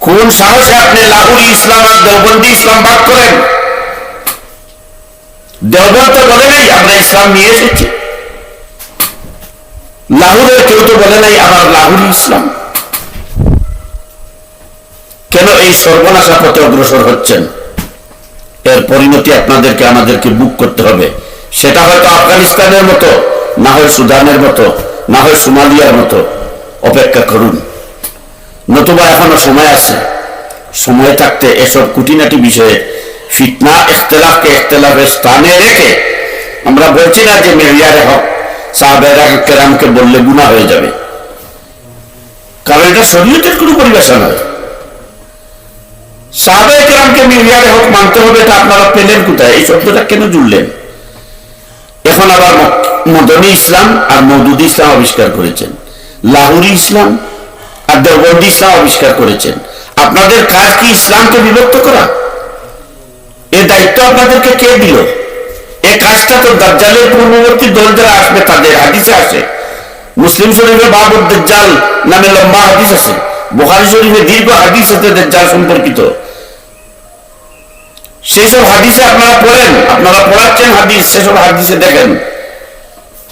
কোন সাহসে আপনি লাহুরি ইসলাম আর দেওবন্দি ইসলাম ভাগ করেন? দেওবন্দ তো বলে নাই আমরা ইসলাম নিয়ে এসেছি, লাহুরের কেউ তো বলে নাই আবার লাহুরি ইসলাম। কেন এই সর্বনাশা পথে অগ্রসর হচ্ছেন? এর পরিণতি আপনাদেরকে আমাদেরকে বুক করতে হবে। সেটা হয়তো আফগানিস্তানের মতো, না হয় সুদানের মতো, না হয় সোমালিয়ার মতো। অপেক্ষা করুন, নতুবা এখনো সময় আছে। সময় থাকতে এসব খুঁটিনাটি বিষয়ে ফিতনা ইখতিলাফকে ইখতিলাফের স্থানে রেখে, আমরা বলছি না যে মেয়ারে হক সাহাবায়ে কেরামকে বললে গুনাহ হয়ে যাবে, কারণ এটা শরীয়তের কোনো পরিভাষা নয়। সাহাবায়ে কেরামকে মেয়ারে হক মানতে হবে, এটা আপনারা পেলেন কোথায়? এই শব্দটা কেন জুড়লেন? এখন আবার মদনী ইসলাম আর মওদুদি ইসলাম আবিষ্কার করেছেন, লাহুরি ইসলাম আর দেওবন্দি ইসলাম আবিষ্কার করেছেন। আপনাদের কাজ কি ইসলামকে বিভক্ত করা? এই দায়িত্ব আপনাদেরকে কে দিল? এই কাজটা তো দাজ্জালের পূর্ববর্তী দল যারা আসবে তাদের। হাদিসে আসে, মুসলিম শরীফে বাবুদ দাজ্জাল নামে লম্বা হাদিস আছে, বুখারী শরীফে দীর্ঘ হাদিস আছে দাজ্জাল সম্পর্কিত। সেসব হাদিসে আপনারা পড়েন, আপনারা পড়াচ্ছেন হাদিস, সেসব হাদিসে দেখেন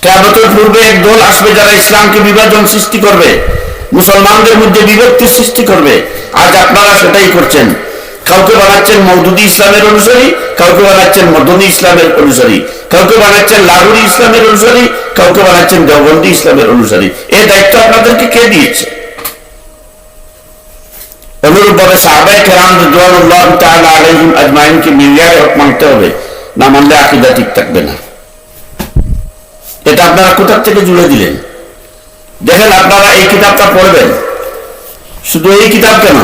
কিয়ামতের পূর্বে এক দল আসবে যারা ইসলামকে বিভাজন সৃষ্টি করবে, মুসলমানদের মধ্যে বিভক্তি সৃষ্টি করবে। আজ আপনারা সেটাই করছেন। কাউকে বানাচ্ছেন মওদুদি ইসলামের অনুসারী, কাউকে বানাচ্ছেন মদনী ইসলামের অনুসারী, কাউকে বানাচ্ছেন লাহুরি ইসলামের অনুসারী, কাউকে বানাচ্ছেন দেওবন্দি ইসলামের অনুসারী। এই দায়িত্ব আপনাদেরকে কে দিয়েছে? অনুরূপভাবে সাহাবায়ে কেরাম রিদওয়ানুল্লাহি তাআলা আলাইহিম আজমাইনকে মিলিয়ে হক মানতে হবে, না মানলে আকীদা ঠিক থাকবে না। এটা আপনারা কোথা থেকে জুড়ে দিলেন? দেখেন, আপনারা এই কিতাবটা পড়বেন, শুধু এই কিতাব কেন,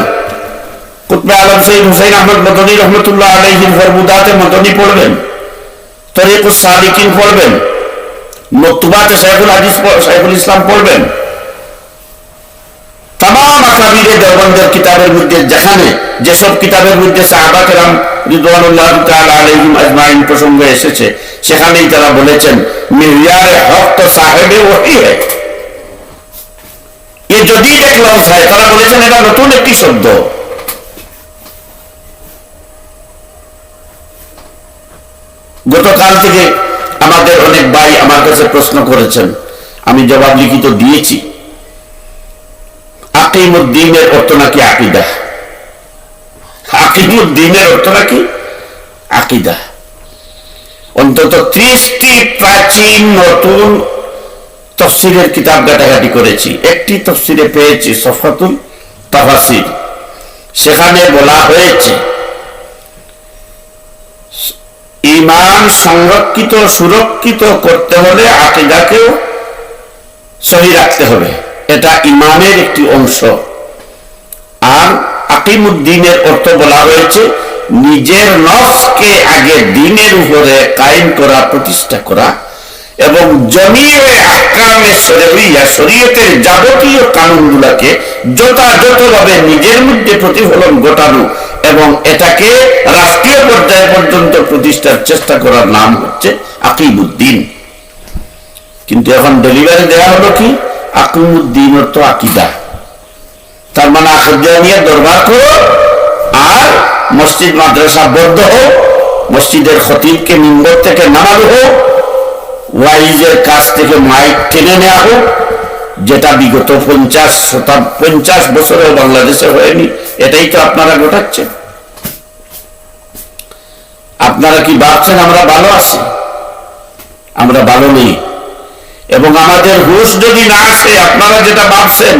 কুতবে আলম সৈয়দ হুসাইন আহমদ মদনী রহমতুল্লাহ আলাইহির ফরমুদাতে মদনী পড়বেন, তরিকুস সালিকিন পড়বেন, মকতুবাতে শাইখুল হাদিস শাইখুল ইসলাম পড়বেন। तमाम আকাবিরে দেওবন্দের কিতাবের মধ্যে, যেখানে যেসব কিতাবের মধ্যে সাহাবা কেরাম রিদওয়ানুল্লাহি তাআলা আলাইহিম আজমাইন প্রসঙ্গ এসেছে, সেখানেই তারা বলেছেন মিয়ারে হক তো সাহেবে ওহী है। ये जदीद एक लफ्ज है, তারা বলেছেন এটা নতুন একটি শব্দ। গতকাল থেকে আমাদের অনেক ভাই আমার কাছে প্রশ্ন করেছেন, আমি জবাব লিখিত দিয়েছি। আকিমুদ্দিনের অর্থ নাকি আকীদা, আকিমুদ্দিনের অর্থ নাকি আকীদা। অন্তত 30টি প্রাচীন নতুন তাফসীরের কিতাব ঘাটাঘাটি করেছি। একটি তাফসীরে পেয়েছি সফাতুল তাফাসির, সেখানে বলা হয়েছে ঈমান সংরক্ষিত সুরক্ষিত করতে হলে আকীদাকেও সহি রাখতে হবে, এটা ঈমানের একটি অংশ। আর আকিমুদ্দিনের অর্থ বলা হয়েছে নিজের নফসকে আগে দ্বীনের উপরে কায়েম করা, প্রতিষ্ঠা করা, এবং জমিয়ে আহকামে শরঈয়া শরীয়তের যাবতীয় কানুনগুলোকে যথাযথভাবে নিজের মধ্যে প্রতিফলন ঘটানো এবং এটাকে রাষ্ট্রীয় পর্যায় পর্যন্ত প্রতিষ্ঠার চেষ্টা করার নাম হচ্ছে আকিমুদ্দিন। কিন্তু এখন ডেলিভারি দেওয়া হলো কি আকিমুদ্দিন অর্থ আকীদা। তার মানে আকীদা নিয়ে দরবার করো আর মসজিদ মাদ্রাসা বদ্ধ হোক, মসজিদের খতিবকে মিম্বর থেকে নামানো হোক, ওয়াইজের কাছ থেকে মাইক টেনে নেওয়া হোক, যেটা বিগত 50 বছরেও বাংলাদেশে হয়নি। এটাই তো আপনারা ঘটাচ্ছেন। আপনারা কি ভাবছেন আমরা ভালো আছি? আমরা ভালো নেই। এবং আমাদের হুঁশ যদি না আসে, আপনারা যেটা ভাবছেন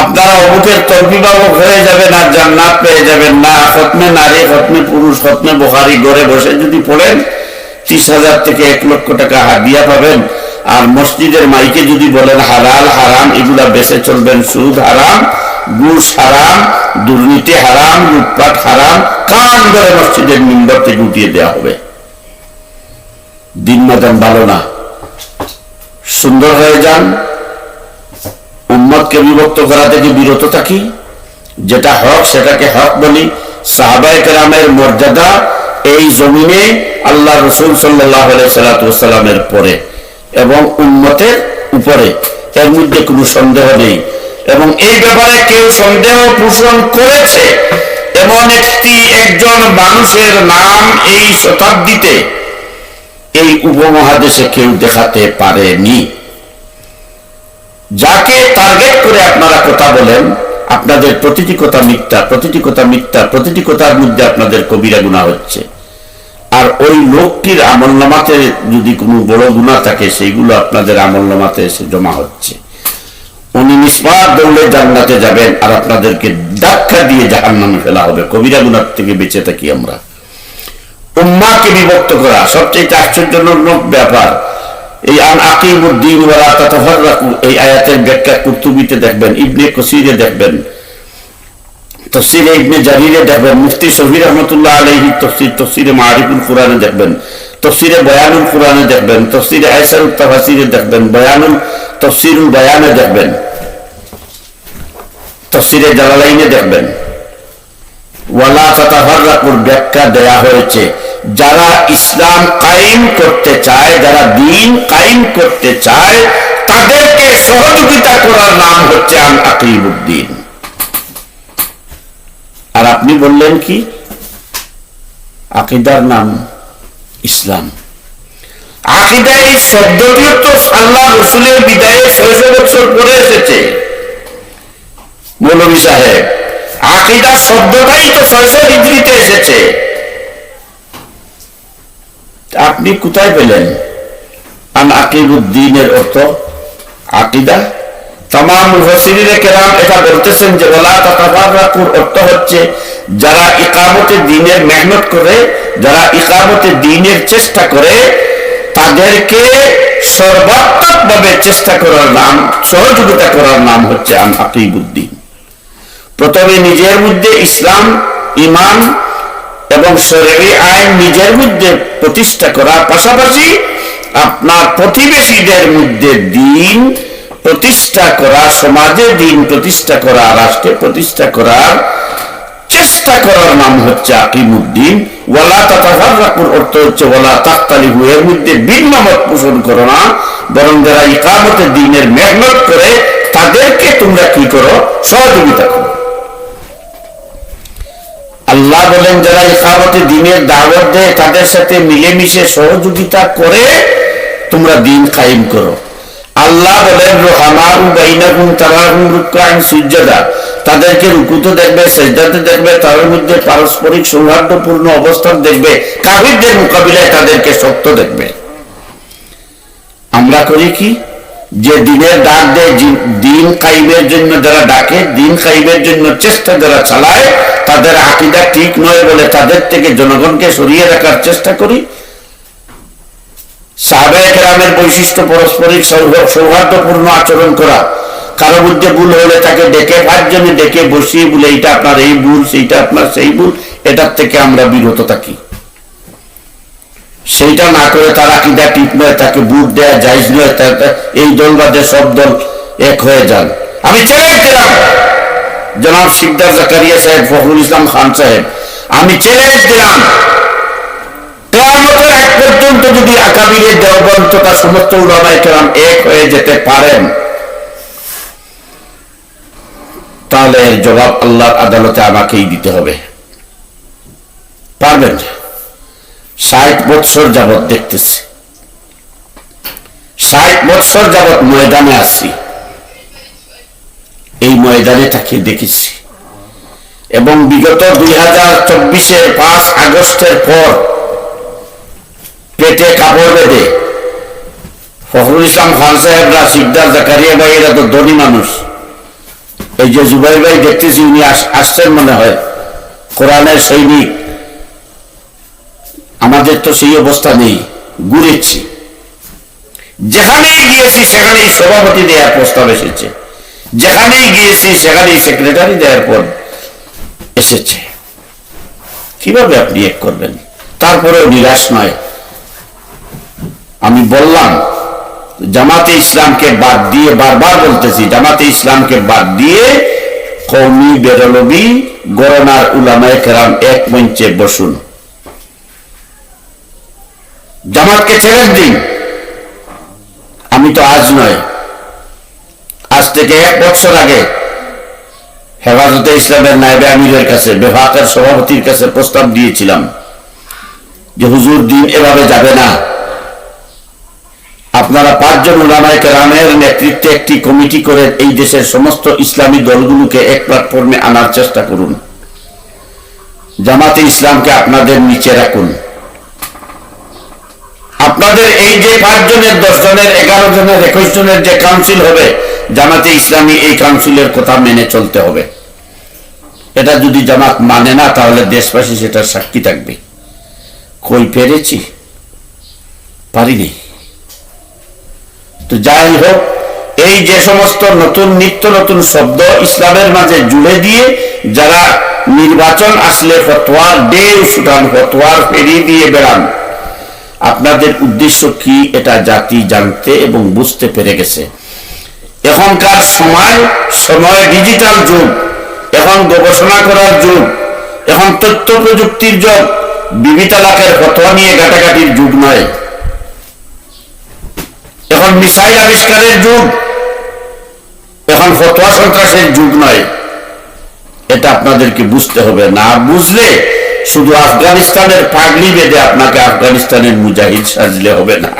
আপনারা অমুকের তরবিবাবক হয়ে যাবেন আর জান্নাত পেয়ে যাবেন, না, খতমে নারী, খতমে পুরুষ, খতমে বুখারী ঘরে বসে যদি পড়েন 30,000 থেকে 1 লক্ষ টাকা হাদিয়া পাবেন। আর মসজিদের মাইকে যদি বলেন হালাল হারাম এগুলা বেঁচে চলবেন, সুদ হারাম, ঘুষ হারাম, দুর্নীতি হারাম, লুটপাট হারাম, কান ধরে মসজিদের মিম্বর থেকে উঠিয়ে দেওয়া হবে। দিন মতন ভালো না। সুন্দর হয়ে যান, উম্মতকে বিভক্ত করা থেকে বিরত থাকি, যেটা হক সেটাকে হক বলি। সাহাবায়ে কেরামের মর্যাদা এই জমিনে আল্লাহ রসুল সাল্লাল্লাহু আলাইহি সাল্লামের পরে এবং উম্মতের উপরে, এর মধ্যে কোনো সন্দেহ নেই। এবং এই ব্যাপারে কেউ সন্দেহ পোষণ করেছে এমন একজন মানুষের নাম এই শতাব্দীতে এই উপমহাদেশে কেউ দেখাতে পারেনি। যাকে টার্গেট করে আপনারা কথা বলেন, আপনাদের প্রতিটি কথা মিথ্যা, প্রতিটি কথা মিথ্যা, প্রতিটি কথার মধ্যে আপনাদের কবিরা গুনাহ হচ্ছে। আর ওই লোকটির আমলনামাতে যদি কোনো বড় গুনাহ থাকে, সেইগুলো আপনাদের আমলনামাতে এসে জমা হচ্ছে। উনি নিষ্পাপ দৌড়ে জান্নাতে যাবেন, আর আপনাদেরকে ধাক্কা দিয়ে জাহান্নামে ফেলা হবে। কবিরা গুনাহ থেকে বেঁচে থাকি আমরা। উম্মাহকে বিভক্ত করা সবচেয়ে আশ্চর্যজনক ব্যাপার। এই আন আকিমুদ্দিন ওয়ালা তাতাফাররাকু, এই আয়াতের ব্যাখ্যা কুরতুবীতে দেখবেন, ইবনে কাসিরে দেখবেন, তাফসীরে ইবনে জারীরে দেখবেন, মুফতি শফি রহমাতুল্লাহ আলাইহি তাফসীরে মাআরিফুল কুরআনে দেখবেন, তাফসীরে বায়ানুল কুরআনে দেখবেন, তাফসীরে আইসারুত তাফসীরে দেখবেন, বায়ানুল তাফসীরুল বায়ানে দেখবেন, তাফসীরে জালালাইনে দেখবেন। ওয়ালা তাতাফাররাকুর ব্যাখ্যা দেয়া হয়েছে যারা ইসলাম কায়েম করতে চায়, যারা দ্বীন কায়েম করতে চায়, তাদেরকে সহযোগিতা করার নাম হচ্ছে আন আকিমুদ্দিন। আর আপনি বললেন কি আকীদার নাম ইসলাম। আকীদা এই শব্দটিও তো আল্লাহ রাসূলের বিদায়ে 600 বছর পরে এসেছে। মৌলভী সাহেব, আকীদা শব্দটাই তো 600 হিজরিতে এসেছে। আপনি কোথায় পেলেন আন আকিমুদ্দিনের অর্থ আকীদা? তামাম মুফাসসিরিনে কেরাম এটা বলতেছেন যে ওয়ালা তাতাফাররাকুর অর্থ হচ্ছে যারা ইকামতে দ্বীনের মেহনত করে, যারা ইকামতে দ্বীনের চেষ্টা করে, তাদেরকে সর্বাত্মকভাবে চেষ্টা করার নাম, সহযোগিতা করার নাম হচ্ছে আন আকিমুদ্দিন। প্রথমে নিজের মধ্যে ইসলাম, ঈমান এবং শরঈ আইন নিজের মধ্যে প্রতিষ্ঠা করার পাশাপাশি আপনার প্রতিবেশীদের মধ্যে দ্বীন প্রতিষ্ঠা করা, সমাজে দ্বীন প্রতিষ্ঠা করা, রাষ্ট্রে প্রতিষ্ঠা করার চেষ্টা করার নাম হচ্ছে আকিমুদ্দিন। ওয়ালা তাতাফাররাকুর অর্থ হচ্ছে ওয়ালা তাখতালিফু, এর মধ্যে ভিন্ন মত পোষণ করো না, বরং যারা ইকামতে দ্বীনের মেহনত করে তাদেরকে তোমরা কি করো? সহযোগিতা করো। আল্লাহ বলেন যারা ইকামতে দ্বীনের দাওয়াত দেয় তাদের সাথে মিলেমিশে সহযোগিতা করে তোমরা দ্বীন কায়েম করো। আল্লাহ বলেন রুহামাউ বাইনাকুম তারাহুম রুকআন সুজদা, তাদেরকে রুকুতে দেখবে, সিজদাতে দেখবে, তাদের মধ্যে পারস্পরিক সৌহার্দ্যপূর্ণ অবস্থান দেখবে, কাফিরদের মোকাবিলায় তাদেরকে শক্ত দেখবে। আমরা করি কি? যে দ্বীনের ডাক দেয়, দ্বীন কায়েমের জন্য যারা ডাকে, দ্বীন কায়েমের জন্য চেষ্টা যারা চালায়, তাদের আকীদা ঠিক নয় বলে তাদের থেকে জনগণকে সরিয়ে রাখার চেষ্টা করি। সাহাবায়ে কেরামের বৈশিষ্ট্য পারস্পরিক সৌহার্দ্যপূর্ণ আচরণ করা, কারো মধ্যে ভুল হলে তাকে ডেকে, 5 জনে ডেকে বসিয়ে বলে এটা আপনার এই ভুল, সেইটা আপনার সেই ভুল, এটার থেকে আমরা বিরত থাকি। সেইটা না করে তার আকীদা ঠিক নয়, তাকে ভোট দেয়া জায়েজ নয়, এই দল বাদে সব দল এক হয়ে যান। আমি চ্যালেঞ্জ দিলাম জনাব সিকদার জাকারিয়া সাহেব, ফখরুল ইসলাম খান সাহেব, আমি চ্যালেঞ্জ দিলাম কিয়ামতের আগ পর্যন্ত যদি আকাবিরে দেওবন্দ তথা সমস্ত উলামায়ে কেরাম এক হয়ে যেতে পারেন, তাহলে এর জবাব আল্লাহর আদালতে আমাকেই দিতে হবে। পারবেন? 60 বছর যাবৎ দেখতেছি, 60 বছর যাবৎ ময়দানে আসছি, এই ময়দানে তাকে দেখেছি। এবং বিগত 2024-এর 5 আগস্টের পর পেটে কাপড় বেঁধে ফখরুল ইসলাম খান সাহেবরা, সিকদার জাকারিয়া ভাই, এরা তো ধনী মানুষ। এই যে জুবাইর ভাই দেখতেছি, উনি আসছেন মনে হয়, কোরআনের সৈনিক। আমাদের তো সেই অবস্থা নেই, ঘুরেছি, যেখানেই গিয়েছি সেখানেই সভাপতি দেওয়ার প্রস্তাব এসেছে, যেখানেই গিয়েছি সেখানেই সেক্রেটারি দেওয়ার পর এসেছে। কিভাবে আপনি এক করবেন? তারপরেও নিরাশ নয়। আমি বললাম জামাতে ইসলামকে বাদ দিয়ে, বারবার বলতেছি, জামাতে ইসলামকে বাদ দিয়ে কওমি, বেরলভী, গণনার উলামায়ে কেরাম এক মঞ্চে বসুন। জামাতকে চ্যালেঞ্জ দিন। আমি তো আজ নয়, আজ থেকে 1 বছর আগে হেফাজতে ইসলামের নায়েবে আমিরের কাছে, বেফাকের সভাপতির কাছে প্রস্তাব দিয়েছিলাম যে হুজুর, দিন এভাবে যাবে না। আপনারা 5 জন উলামায়ে কেরামের নেতৃত্বে একটি কমিটি করে এই দেশের সমস্ত ইসলামী দলগুলোকে এক প্ল্যাটফর্মে আনার চেষ্টা করুন। জামাতে ইসলামকে আপনাদের নিচে রাখুন। আপনাদের এই যে 5 জনের, 10 জনের, 11 জনের, 21 জনের যে কাউন্সিল হবে, জামাতে ইসলামী এই কাউন্সিলের কথা মেনে চলতে হবে। এটা যদি জামাত মানে না, তাহলে দেশবাসী সেটার সাক্ষী থাকবে। কই পেরেছি? পারিনি। তো যাই হোক, এই যে সমস্ত নতুন নিত্য নতুন শব্দ ইসলামের মাঝে জুড়ে দিয়ে যারা নির্বাচন আসলে ফতোয়ার ডেউ ছুটান, ফতোয়ার ফেরি দিয়ে বেড়ান, আপনাদের উদ্দেশ্য কি এটা জাতি জানতে এবং বুঝতে পেরে গেছে। এখনকার সময় ডিজিটাল যুগ, এখন গবেষণা করার যুগ, এখন তথ্য প্রযুক্তির যুগ। বিবি তালাকের ফতোয়া নিয়ে ঘাটাঘাটির যুগ নয়, এখন মিসাইল আবিষ্কারের যুগ, এখন ফতোয়া সন্ত্রাসের যুগ নয়। এটা আপনাদেরকে বুঝতে হবে। না বুঝলে শুধু আফগানিস্তানের পাগড়ি বেঁধে আপনাকে আফগানিস্তানের মুজাহিদ সাজলে হবে না।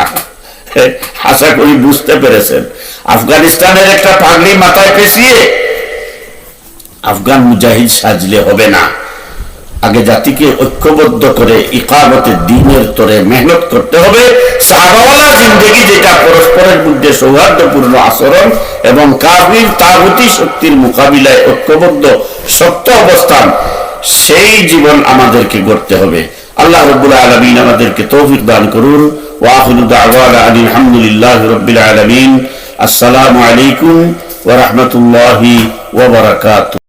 আশা করি বুঝতে পেরেছেন। আফগানিস্তানের একটা পাগড়ি মাথায় পেঁচিয়ে আফগান মুজাহিদ সাজলে হবে না। আগে জাতিকে ঐক্যবদ্ধ করে ইকামতে দ্বীনের তরে মেহনত করতে হবে। সাহাবাওয়ালা জিন্দেগি, যেটা পরস্পরের মধ্যে সৌহার্দ্যপূর্ণ আচরণ এবং কাফির তাগুতি শক্তির মোকাবিলায় ঐক্যবদ্ধ সত্য অবস্থান, সেই জীবন আমাদেরকে গড়তে হবে। আল্লাহ রাব্বুল আলামিন আমাদেরকে তৌফিক দান করুন। ওয়া আখিরু দাওয়ানা আনিল হামদুলিল্লাহি রাব্বিল আলামিন। আসসালামু আলাইকুম ওয়া রাহমাতুল্লাহি ওয়া বারাকাতুহু।